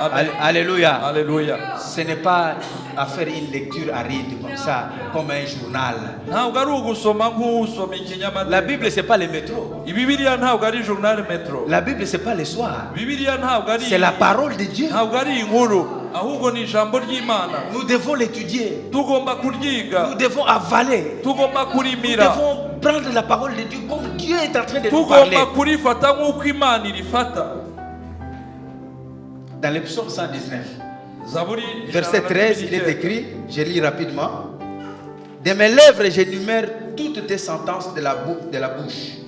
Amen. Alléluia. Alléluia. Ce n'est pas à faire une lecture aride comme ça, comme un journal. ntabwo ari ugusoma nk'usoma ikinyamateka. La Bible, c'est pas le métro. Bibiliya ntabwo ari journal metro. La Bible, c'est pas le soir. Bibiliya ntabwo ari C'est la parole de Dieu. ntabwo ari inkuru, ahubwo ni ijambo ry'Imana. Nous devons l'étudier. Tugomba kuryiga, Nous devons avaler. tugomba Nous kurimira, devons prendre la parole de Dieu comme Dieu est en train de nous parler. tugomba kurifata nk'uko Imana irifata. Dans le psaume 119, Zaburi verset 13, il est 119. écrit, je lis rapidement. De mes lèvres, j'énumère toutes tes sentences de la bouche.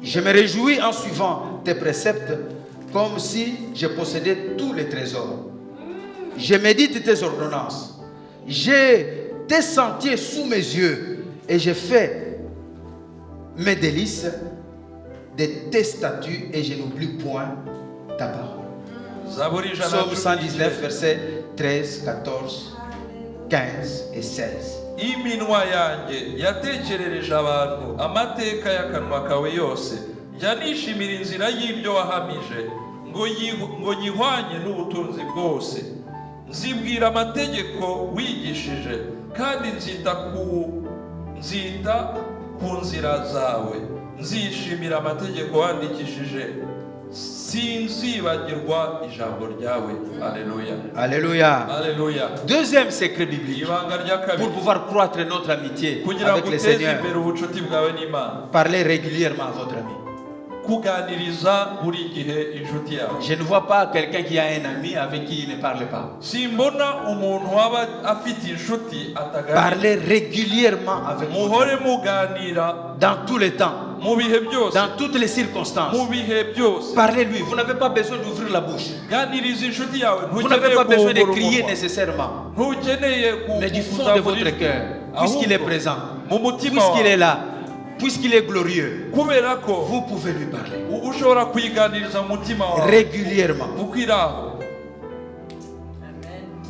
Je me réjouis en suivant tes préceptes comme si je possédais tous les trésors. Je médite tes ordonnances. J'ai tes sentiers sous mes yeux et je fais mes délices de tes statuts et je n'oublie point ta parole. Zaburi Psaume 119, 119. versets 13, 14, 15 et 16. Iminwa yanjye yatekerereje abantu amateka y'akanwa kawe yose, njya nishimira inzira y'ibyo wahamije ngo nyihwanye n'ubutunzi bwose. Nzibwira amategeko wigishije kandi nzita ku nzira zawe. Nzishimira amategeko wandikishije, sinzibagirwa ijambo ryawe. Alléluia. Alléluia. Alléluia. Deuxième secret biblique. Ibanga rya Pour kabiri, pouvoir croître notre amitié kugira ngo avec le uteze Seigneur, imbere ubucuti bwawe n'Imana, parlez régulièrement à votre ami. kuganiriza buri gihe inshuti yawe. Je ne vois pas quelqu'un qui a un ami avec qui il ne parle pas. Simbona umuntu waba afite inshuti ataganira. Parlez régulièrement avec votre Muhore ami. muganira Dans tous les temps, mu bihe byose, dans toutes les circonstances. mu bihe byose. Parlez-lui. Vous n'avez pas besoin d'ouvrir la bouche. Ganiriza inshuti yawe, Vous n'avez ntukeneye pas besoin de guhugura crier umunwa, nécessairement. ntukeneye Mais du fond de votre cœur, puisqu'il est présent, mu mutima puisqu'il est wawe, là, puisqu'il est glorieux, kubera ko vous pouvez lui parler ushobora kuyiganiriza mu mutima wawe régulièrement. kuko iri aho.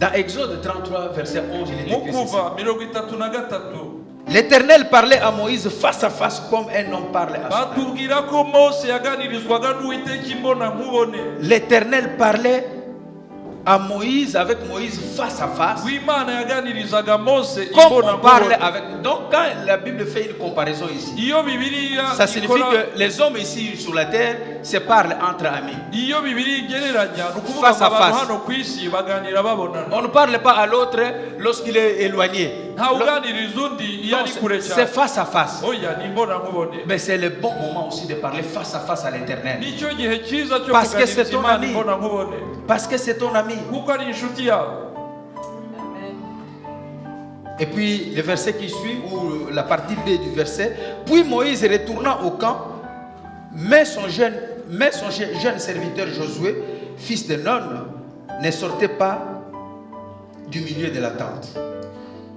Dans Exode 33, verset 11, il est Mu écrit ceci. Kuva 33, L'Éternel parlait à Moïse face à face comme un homme parle à son ami. batubwira ko Mose yaganirizwaga n'Uwiteka imbona nkubone. L'Éternel parlait à Moïse avec Moïse face à face W'Imana yaganirizaga Mose comme imbona on parle nkubone. avec. Donc quand la Bible fait une comparaison ici, Iyo Bibiliya ça signifie ikora- que les hommes ici sur la terre se parlent entre amis. iyo Bibiliya igereranya ni ukuvuga Face à ngo abantu face. hano ku isi baganira babonana. On ne parle pas à l'autre lorsqu'il est éloigné. Ntawuganiriza undi iyo Non, ari kure c'est cyane. face à face. Oya ni imbona nkubone. Mais c'est le bon moment aussi de parler face à face à l'Éternel. Nicyo gihe cyiza cyo Parce que kuganiriza c'est ton Imana ami. imbona nkubone, Parce que c'est ton ami. kuko ari inshuti yawe. Et puis le verset qui suit, ou la partie B du verset, puis Moïse retourna au camp, mais son jeune serviteur Josué, fils de Nun, ne sortait pas du milieu de la tente.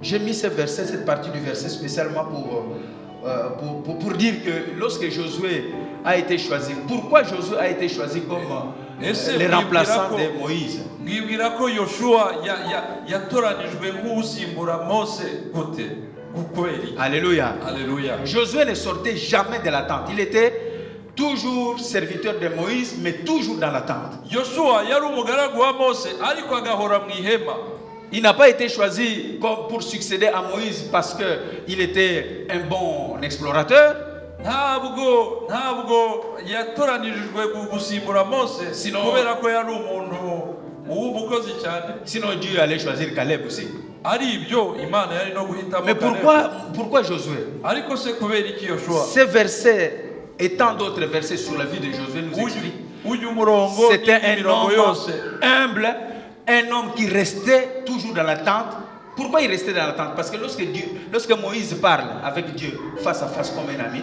J'ai mis ce verset, cette partie du verset spécialement pour dire que lorsque Josué a été choisi, pourquoi Josué a été choisi comme le remplaçant de Moïse? Mwibwira ko Yoshua yatoranijwe nk'usimbura Mose gute? Kubera iki? Alléluia. Alléluia. Josué ne sortait jamais de la tente. Il était toujours serviteur de Moïse, mais toujours dans la tente. Yoshua yari umugaragu wa Mose ariko agahora mu ihema. Il n'a pas été choisi comme pour succéder à Moïse parce qu'il était un bon explorateur. Ntabwo yatoranijwe gusimbura Mose Sinon- kubera ko yari umuntu w'umukozi cyane. Sinon Dieu allait choisir Caleb aussi. Ari ibyo Imana yari no guhitamo Mais Caleb. pourquoi Josué? Ariko se kubera iki Yoshua? Ces versets et tant d'autres versets sur la vie de Josué nous expliquent. Uyu murongo C'était un n'imirongo homme yose. humble, un homme qui restait toujours dans la tente. Pourquoi il restait dans la tente? Parce que lorsque Moïse parle avec Dieu face à face comme un ami,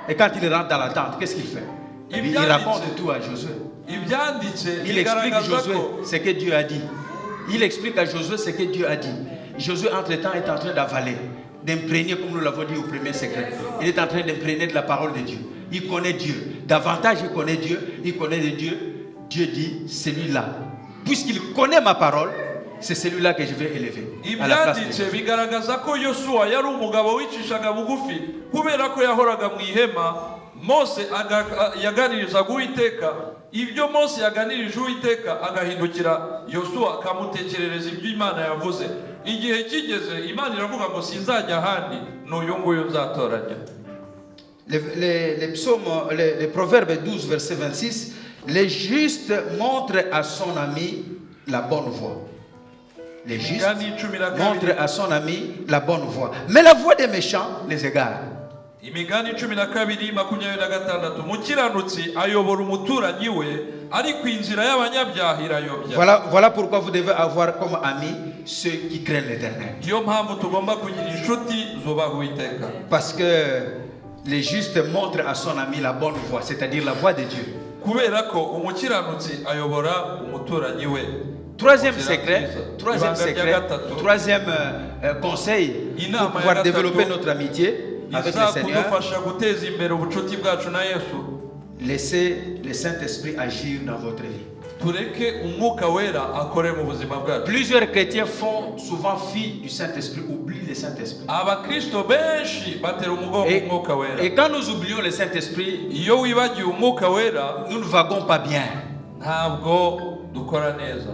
et quand il rentre dans la tente, qu'est-ce qu'il fait? Il raconte tout à Josué. Ibyanditse Il explique à bigaragaza Josué ko ce que Dieu a dit. Il explique à Josué ce que Dieu a dit. Josué, entre-temps, est en train d'avaler, d'imprégner, comme nous l'avons dit au premier secret. Il est en train d'imprégner de la parole de Dieu. Il connaît Dieu. Davantage, il connaît Dieu. Il connaît de Dieu. Dieu dit, celui-là. Puisqu'il connaît ma parole, c'est celui-là que je vais élever à la place de ibyanditse Dieu. bigaragaza ko Yosuwa yari umugabo wicishaga bugufi kubera ko yahoraga mu ihema Mose yaganirizaga Uwiteka, ibyo Mose yaganirije Uwiteka agahindukira Yosuwa akamutekerereza ibyo Imana yavuze. Igihe kigeze Imana iravuga ngo sinzajya ahandi, n'uyu nguyu nzatoranya. Les psaumes, les Proverbes 12, verset 26, les justes montrent à son ami la bonne voie. Les justes montrent à son ami la bonne voie. Mais la voie des méchants les égare. Imigani 12:26 umukiranutsi ayobora umuturanyi we ariko inzira y'abanyabyaha irayobya. Voilà pourquoi vous devez avoir comme amis ceux qui craignent l'Éternel. Iyo mpamvu tugomba kugira inshuti zubaha Uwiteka. Parce que les justes montrent à son ami la bonne voie, c'est-à-dire la voie de Dieu. Kubera ko umukiranutsi ayobora umuturanyi we. Troisième conseil pour pouvoir développer notre amitié avec le Seigneur. Laissez le Saint-Esprit agir dans votre vie. Plusieurs chrétiens font souvent fi du Saint-Esprit, oublient le Saint-Esprit. Et quand nous oublions le Saint-Esprit, nous ne vaguons pas bien.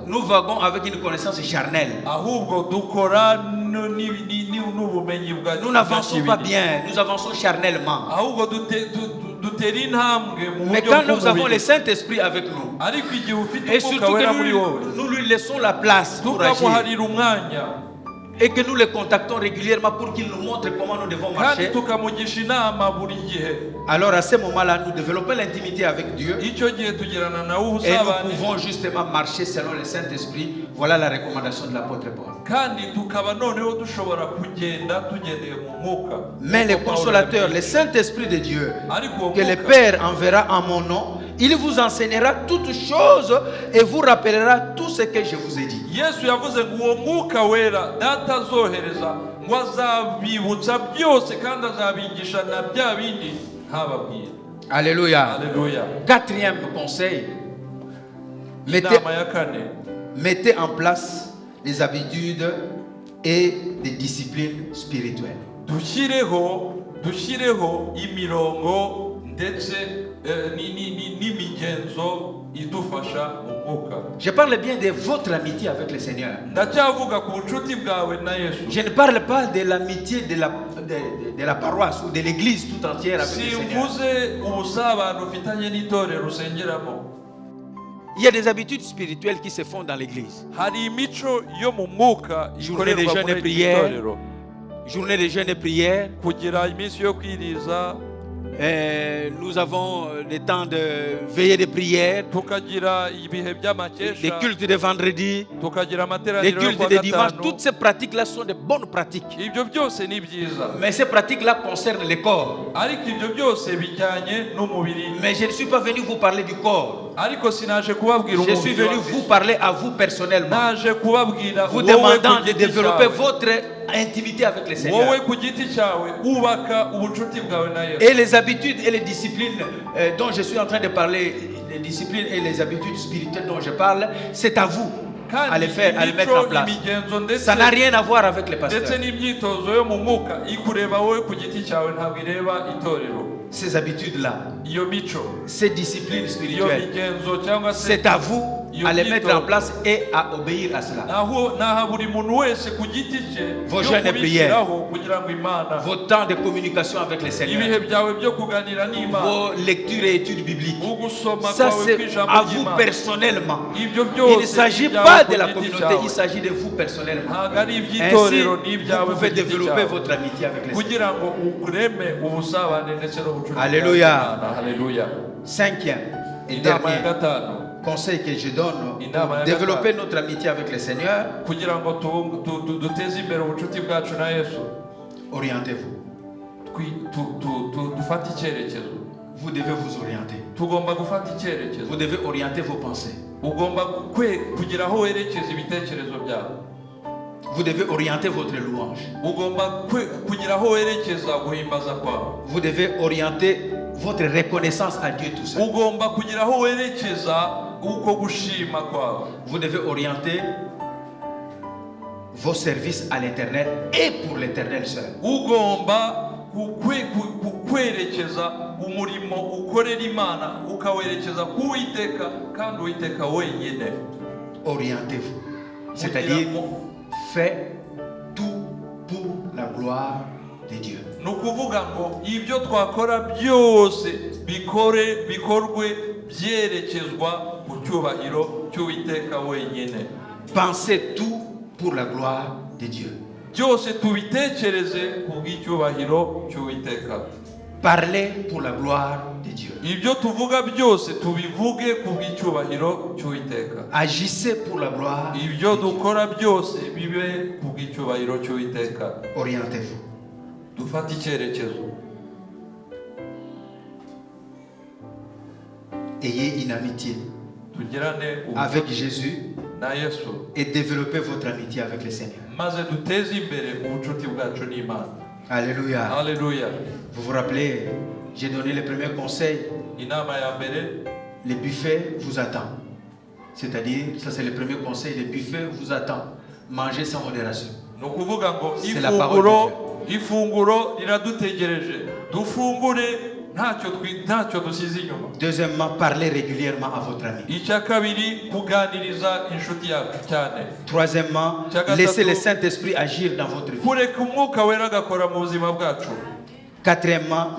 Nous vaguons avec une connaissance charnelle. Nous n'avançons pas bien, nous avançons charnellement. Mais quand nous avons le Saint-Esprit avec nous, et surtout que nous lui laissons la place pour agir, et que nous le contactons régulièrement pour qu'il nous montre comment nous devons marcher, alors à ce moment-là, nous développons l'intimité avec Dieu et nous pouvons justement marcher selon le Saint-Esprit. Voilà la recommandation de l'apôtre Paul. Mais le consolateur, le Saint-Esprit de Dieu, que le Père enverra en mon nom, il vous enseignera toutes choses et vous rappellera tout ce que je vous ai dit. Alléluia. Quatrième conseil, mettez en place des habitudes et des disciplines spirituelles. Je parle bien de votre amitié avec le Seigneur. Je ne parle pas de l'amitié de la paroisse ou de l'église tout entière avec le Seigneur. Il y a des habitudes spirituelles qui se font dans l'église. Journée de jeûne et prière. Journée de jeûne et prière. Nous avons des temps de veillée de prière, des cultes de vendredi, des cultes de dimanche. Toutes ces pratiques-là sont de bonnes pratiques. Mais ces pratiques-là concernent le corps. Mais je ne suis pas venu vous parler du corps. Je suis venu vous parler à vous personnellement, vous demandant de développer votre intimité avec le Seigneur. Et les habitudes et les disciplines dont je suis en train de parler, les disciplines et les habitudes spirituelles dont je parle, c'est à vous à les faire, à les mettre en place. Ça n'a rien à voir avec les pasteurs. Ces habitudes-là, ces disciplines spirituelles, c'est à vous à les mettre en place et à obéir à cela. Vos jeûnes et prières, vos temps de communication avec le Seigneur, vos lectures et études bibliques, ça c'est à vous personnellement. Il ne s'agit pas de la communauté, il s'agit de vous personnellement. Ainsi, vous pouvez développer votre amitié avec le Seigneur. Alléluia. Cinquième et dernier conseil que je donne pour développer notre amitié avec le Seigneur, orientez-vous. Vous devez vous orienter. Vous devez orienter vos pensées. Vous devez orienter votre louange. Vous devez orienter votre reconnaissance à Dieu tout seul. Vous devez orienter vos services à l'Éternel et pour l'Éternel seul. kwerekeza umurimo ukorera Imana ukawerekeza ku Uwiteka kandi Uwiteka wenyine. Orientez-vous. C'est-à-dire, faites tout pour la gloire de Dieu. Ni ukuvuga ngo ibyo twakora byose bikorwe byerekezwa ku cyubahiro cy'Uwiteka wenyine. Pensez tout pour la gloire de Dieu. Byose tubitekereze ku bw'icyubahiro cy'Uwiteka. Parlez pour la gloire de Dieu. Ibyo tuvuga byose tubivuge ku bw'icyubahiro cy'Uwiteka. Agissez pour la gloire de Ibyo Dieu. dukora byose bibe ku bw'icyubahiro cy'Uwiteka. Orientez-vous. Dufate icyerekezo. Ayez une amitié Tugirane avec Jésus na Yesu et développez votre amitié avec le Seigneur. maze duteze imbere ubucuti bwacu n'Imana. Alléluia. Haleluya. Vous vous rappelez, j'ai donné le premier conseil. Inama ya mbere, Le buffet vous attend. C'est-à-dire, ça c'est le premier conseil, le buffet vous attend. Mangez sans modération. ni ukuvuga ngo C'est la parole ifunguro riradutegereje, dufungure ntacyo dusize inyuma. Deuxièmement, parlez régulièrement à votre ami. Icya kabiri, kuganiriza inshuti yacu cyane. Troisièmement, laissez le Saint-Esprit agir dans votre vie. Kureka umwuka wera agakora mu buzima bwacu. Quatrièmement,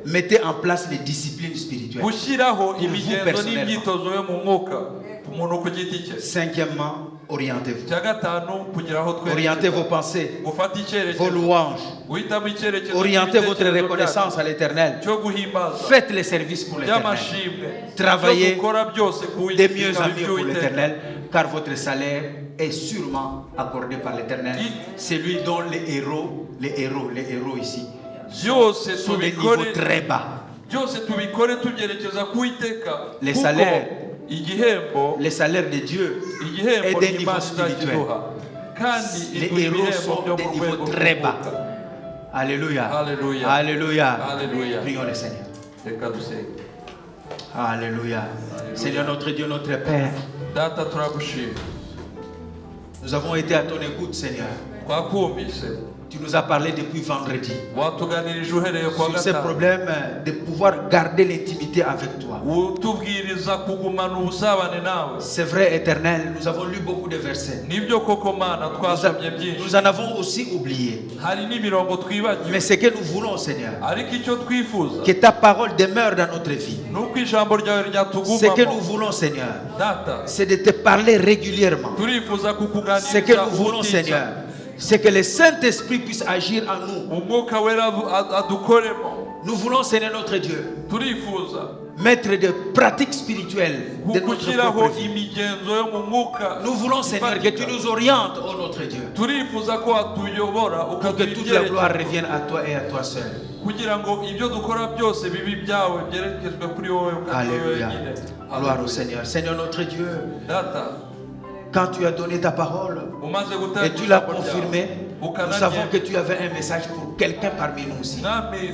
mettez en place les disciplines spirituelles. Gushyiraho vous imigenzo personnellement. n'imyitozo yo mu mwuka umuntu ku giti cye. Cinquièmement, orientez-vous. Icya gatanu, kugira aho Orientez vos pensées, gufata vos icyerekezo, louanges. guhitamo icyerekezo, Orientez votre cy'ibitekerezo reconnaissance à l'Éternel. cyo guhimbaza Faites les services pour l'Éternel. by'amashimwe, Travaillez cyo gukora byose ku Des Uwiteka, mieux en mieux pour iby'Uwiteka. l'Éternel, car votre salaire est sûrement accordé par l'Éternel. C'est lui dont les héros ici byose sont des tubikore niveaux très bas. byose tubikore tugerekeza ku Uwiteka, Les kuko salaires. igihembo Le salaire de Dieu est igihembo des n'Imana niveaux spirituels. izakiduha kandi Les iduha héros ibihembo sont byo des mu niveaux rwego très bas. rw'umwuka. Alléluia. Alléluia. Alléluia. Alléluia. Prions le Seigneur. Reka dusenge. Alléluia. Seigneur notre Dieu, notre Père, Data turagushima, nous avons été à ton écoute, Seigneur. twakumvise, Tu nous as parlé depuis vendredi watuganirije uhereye kwa sur ce gatanu, problème de pouvoir garder l'intimité avec toi. utubwiriza kugumana ubusabane nawe. C'est vrai, Éternel, nous avons lu beaucoup de versets. Nibyo koko Mana, twasomye byinshi, Nous en avons aussi oublié. hari n'imirongo twibagiwe, Mais ce que nous voulons, Seigneur, ariko icyo twifuza que ta parole demeure dans notre vie. nuko ijambo ryawe Ce que nous ryatugumamo. voulons, Seigneur, Data, c'est de te parler régulièrement. turifuza Ce que kukuganiriza nous voulons, ubutitsa, Seigneur, c'est que le Saint-Esprit puisse agir en nous. umwuka wera adukoremo. Nous voulons, Seigneur notre Dieu, Turifuza mettre des pratiques spirituelles de notre gushyiraho propre vie. imigenzo yo mu mwuka. Nous voulons, Seigneur, que tu nous orientes, ô notre Dieu, Turifuza ko watuyobora pour que ukaduha toute la gloire ibyerekezo, revienne à toi et à toi seul. kugira ngo ibyo dukora byose bibi byawe byerekezwe kuri wowe ukaba Alléluia. wenyine. Gloire au Seigneur. Seigneur notre Dieu, Data, quand tu as donné ta parole umaze gutanga et tu l'as ijambo ryawe, confirmé, nous savons que tu avais un message pour quelqu'un parmi nous aussi. Mwami,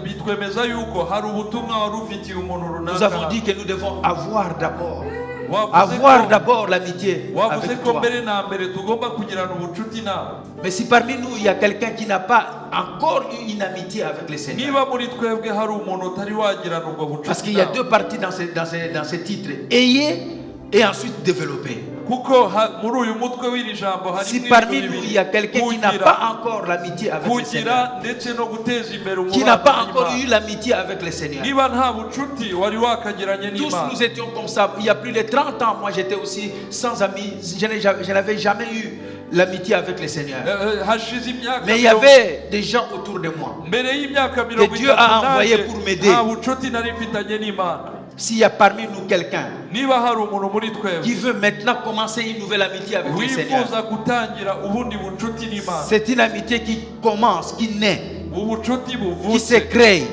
bitwemeza yuko hari ubutumwa wari ufitiye umuntu Nous runaka. avons dit que nous devons avoir d'abord Wavuze l'amitié wavuze avec ko toi. mbere na mbere tugomba kugirana ubucuti nawe. Mais si parmi nous il y a quelqu'un qui n'a pas encore eu une amitié avec le Seigneur, Niba muri twebwe hari umuntu utari wagirana ubwo parce bucuti qu'il y a nawe. deux parties dans ce titre, ayez et ensuite développer. Kuko muri uyu mutwe w'iri jambo hari Si parmi nous il y a quelqu'un qui n'a pas encore l'amitié avec le Seigneur, kugira ndetse no guteza imbere qui n'a pas umubano encore n'Imana. eu l'amitié avec le Seigneur, Niba nta bucuti wari wakagiranye tous n'Imana, nous étions comme ça. Il y a plus de 30 ans, moi j'étais aussi sans amis. Je n'avais jamais eu l'amitié avec le Seigneur. hashize imyaka Mais il y avait des gens autour de moi. mbere y'imyaka mirongo Dieu a envoyé pour m'aider. nta bucuti nari mfitanye n'Imana. S'il y a parmi nous quelqu'un Niba hari umuntu muri twebwe qui veut maintenant commencer une nouvelle amitié avec le Seigneur, wifuza gutangira ubundi bucuti n'Imana, c'est une amitié qui commence, qui naît, ubucuti qui buvutse se crée.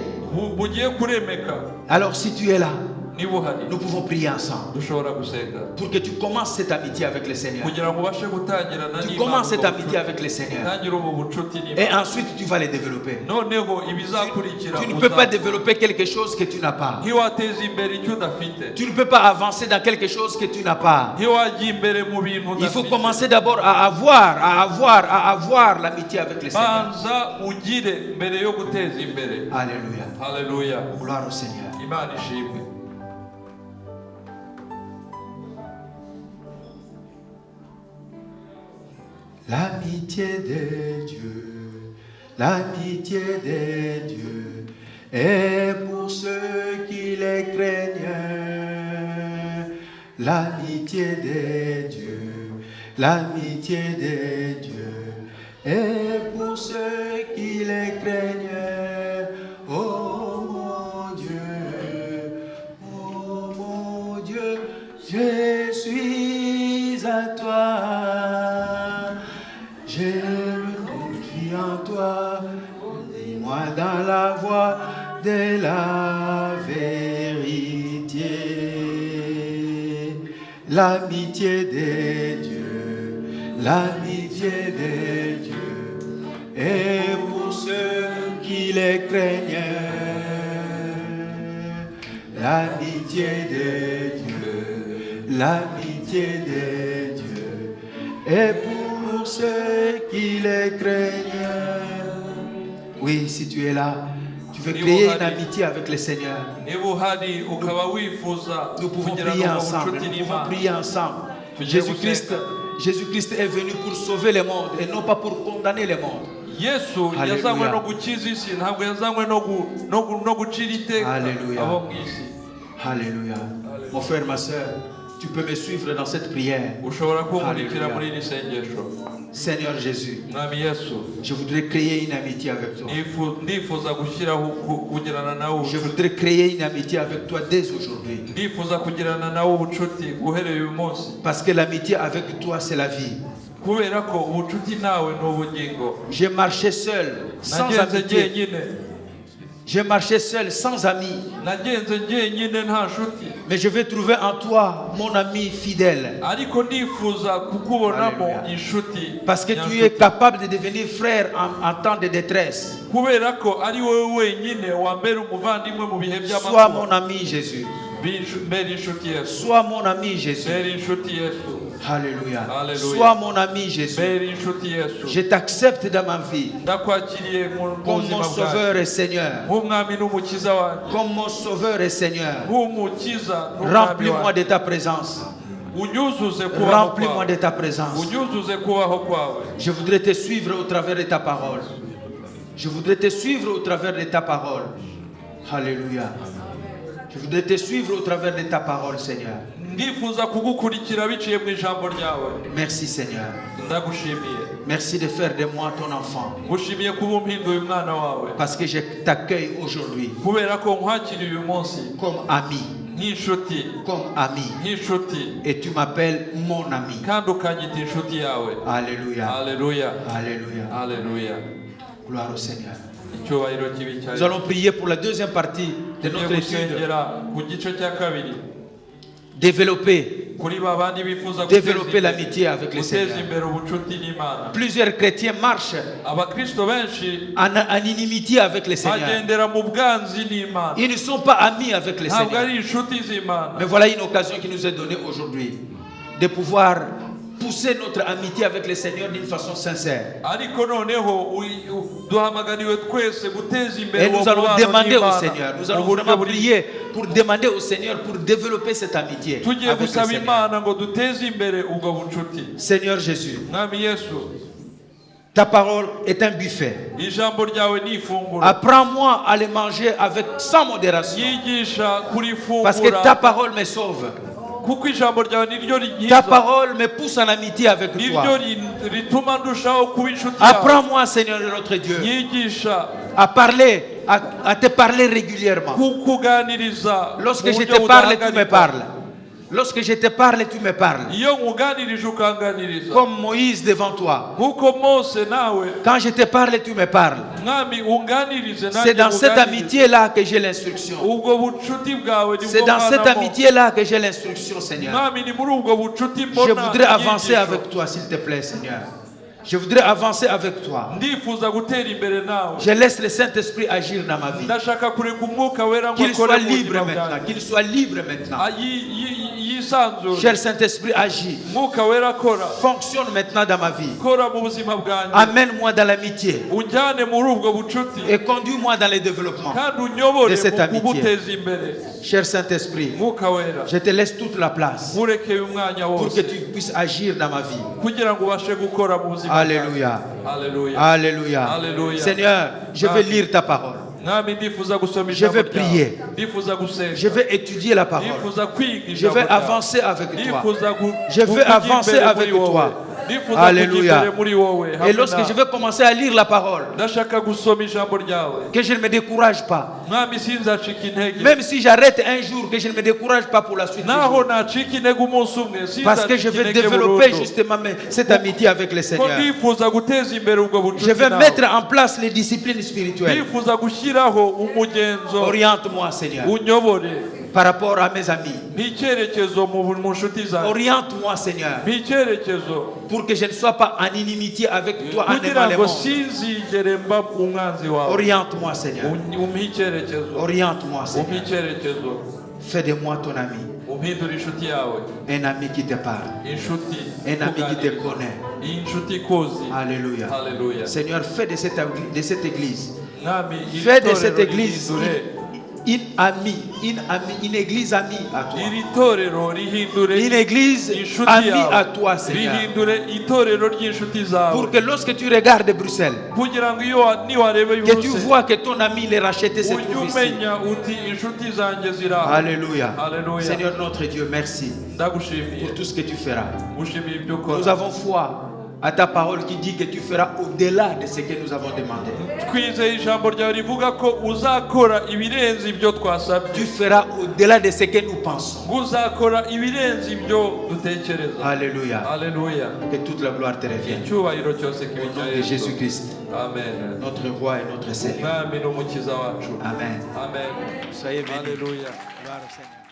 bugiye kuremeka. Alors si tu es là, niba uhari nous pouvons prier ensemble dushobora gusenga pour que tu commences cette amitié avec le Seigneur. kugira ngo ubashe gutangirana Tu n'Imana commences cette ubwo amitié bucuti. avec le Seigneur. Tangire ubu bucuti Et n'Imana ensuite, tu vas les développer. noneho ibizakurikira Tu ne peux pas développer quelque chose que tu n'as pas. ntiwateza imbere icyo udafite Tu ne peux pas avancer dans quelque chose que tu n'as pas. ntiwajya imbere mu bintu Il faut udafite commencer d'abord à avoir l'amitié avec le Seigneur. banza ugire mbere yo guteza imbere. Alléluia. Haleluya. Gloire au Seigneur. Imana ishimwe. L'amitié de Dieu est pour ceux qui les craignent. L'amitié de Dieu est pour ceux qui les craignent. Oh mon Dieu, je suis à toi. Je me confie en toi, dis-moi dans la voie de la vérité. L'amitié de Dieu est pour ceux qui les craignent. L'amitié de Dieu est pour ceux qui les craignent. Oui, si tu es là, tu veux créer une amitié avec le Seigneur. Nous pouvons prier ensemble. Jésus-Christ est venu pour sauver le monde et non pas pour condamner le monde. Yesu yazanywe no gukiza isi ntabwo yazanywe no gucira iteka abo mu isi. Alléluia. Mon frère, ma soeur, tu peux me suivre dans cette prière. Ushobora kunkurikira muri iri sengesho. Seigneur Jésus, Mwami Yesu, je voudrais créer une amitié avec toi. ndifuza gushyiraho kugirana nawe. Je voudrais créer une amitié avec toi dès aujourd'hui. Ndifuza kugirana nawe ubucuti uhereye uyu munsi. Parce que l'amitié avec toi, c'est la vie. Kubera ko ubucuti nawe ni ubugingo. J'ai marché seul, sans amitié. J'ai marché seul, sans amis. Nagenze njyenyine nta nshuti. Mais je vais trouver en toi mon ami fidèle. Ariko ndifuza kukubonamo inshuti. Parce que tu es capable de devenir frère en temps de détresse. Kubera ko ari wowe wenyine wambera umuvandimwe mu bihe by'amakuba. Sois mon ami Jésus. Sois mon ami Jésus. Alléluia. Alléluia. Sois mon ami Jésus. Je t'accepte dans ma vie comme mon sauveur et Seigneur. Comme mon sauveur et Seigneur. Remplis-moi de ta présence. Remplis-moi de ta présence. Je voudrais te suivre au travers de ta parole. Je voudrais te suivre au travers de ta parole. Alléluia. Je voudrais te suivre au travers de ta parole, Seigneur. Merci, Seigneur. Merci de faire de moi ton enfant. Parce que je t'accueille aujourd'hui comme ami. Comme ami. Et tu m'appelles mon ami. Alléluia. Alléluia. Alléluia. Alléluia. Gloire au Seigneur. Nous allons prier pour la deuxième partie de notre étude. Développer l'amitié avec le Seigneur. Plusieurs chrétiens marchent en inimitié avec le Seigneur. Ils ne sont pas amis avec le Seigneur. Mais voilà une occasion qui nous est donnée aujourd'hui de pouvoir pousser notre amitié avec le Seigneur d'une façon sincère. Et nous allons demander au Seigneur, nous allons vraiment prier pour demander au Seigneur pour développer cette amitié avec le Seigneur. Seigneur Jésus, ta parole est un buffet. Apprends-moi à le manger sans modération. Parce que ta parole me sauve. Ta parole me pousse en amitié avec toi. Apprends-moi, Seigneur notre Dieu, à te parler régulièrement. Lorsque je te parle, tu me parles. Lorsque je te parle, tu me parles. iyo nkuganirije ukanganiriza Comme Moïse devant toi. nk'uko Mose nawe Quand je te parle, tu me parles. mwami unganirize nanjye C'est dans cette nkuganirize. amitié-là que j'ai l'instruction. ubwo bucuti bwawe C'est nibwo dans cette mwanamo. amitié-là que j'ai l'instruction, Seigneur. mwami ni muri ubwo bucuti Je mbona voudrais avancer inyigisho. avec toi, s'il te plaît, Seigneur. Je voudrais avancer avec toi. ndifuza gutera imbere nawe Je laisse le Saint-Esprit agir dans ma vie. ndashaka kureka umwuka wera ngo Qu'il akore soit mu libre buzima maintenant. bwanjye. Qu'il soit libre maintenant. yisanzure Cher Saint-Esprit, agis. umwuka wera akora Fonctionne maintenant dans ma vie. kora mu buzima bwanjye Amène-moi dans l'amitié. unjyane muri ubwo bucuti Et conduis-moi dans le développement. kandi unyobore de cette mu amitié. kubuteza imbere Cher Saint-Esprit, umwuka wera je te laisse toute la place murekeye umwanya pour wose que tu puisses agir dans ma vie. kugira ngo ubashe gukora mu buzima Alléluia. Alléluia. Alléluia. Alléluia. Seigneur, je vais Amen. lire ta parole. mwami ndifuza gusoma Je vais ijambo prier. ryawe ndifuza gusenga Je vais étudier la parole. ndifuza kwiga Je ijambo vais ryawe. avancer avec toi. ndifuza Je veux kujya avancer imbere avec muri wowe. toi. ndifuza Alléluia. kujya imbere muri wowe Et hamwe lorsque nawe. je vais commencer à lire la parole, ndashaka gusoma ijambo ryawe que je ne me décourage pas. mwami sinzacika intege Même si j'arrête un jour, que je ne me décourage pas pour la suite. des naho jours. nacika intege umunsi umwe Parce que je sinzacika vais intege développer burundu justement cette amitié avec le ko Seigneur. ndifuza guteza imbere ubwo bucuti Je vais nawe. mettre en place les disciplines spirituelles. ndifuza gushyiraho umugenzo Oriente-moi, Seigneur, unyobore par rapport à mes amis. nk'icyerekezo mu nshuti zanjye Oriente-moi, Seigneur, nk'icyerekezo pour que je ne sois pas en inimitié avec toi en kugira aimant le ngo monde. sinzigere mba umwanzi wawe Oriente-moi, Seigneur. umpe icyerekezo Oriente-moi, umpe Seigneur. icyerekezo Fais de moi ton ami, umpindure inshuti yawe un ami qui te parle, inshuti un ami qui te ikuganiriza. connaît. inshuti ikuzi Alléluia. Alléluia. Seigneur, fais de cette église, mwami fais iri de cette torero église rihindure une église amie à toi. iri torero rihindure Une église inshuti amie yawe à toi, Seigneur. rihindure itorero ry'inshuti zawe Pour que lorsque tu regardes Bruxelles, kugira ngo iyo niwareba que tu yose vois que ton ami les racheté se ujye trouve ici. umenya uti inshuti zanjye ziri aho Alléluia. Alléluia. Seigneur notre Dieu, merci ndagushimiye pour tout ce que tu feras. gushimiye ibyo Nous ukora avons foi à ta parole qui dit que tu feras au-delà de ce que nous avons demandé. twizeye ijambo ryawe rivuga ko uzakora ibirenze ibyo twasabye Tu feras au-delà de ce que nous pensons. ngo uzakora ibirenze ibyo dutekereza Alléluia. Alléluia. Que toute la gloire te revienne. icyubahiro cyose Au nom kibijya de yesu Jésus-Christ, amen notre roi et notre Seigneur. mwami n'umukiza wacu Amen. amen Soyez bénis. Alléluia. Gloire au Seigneur.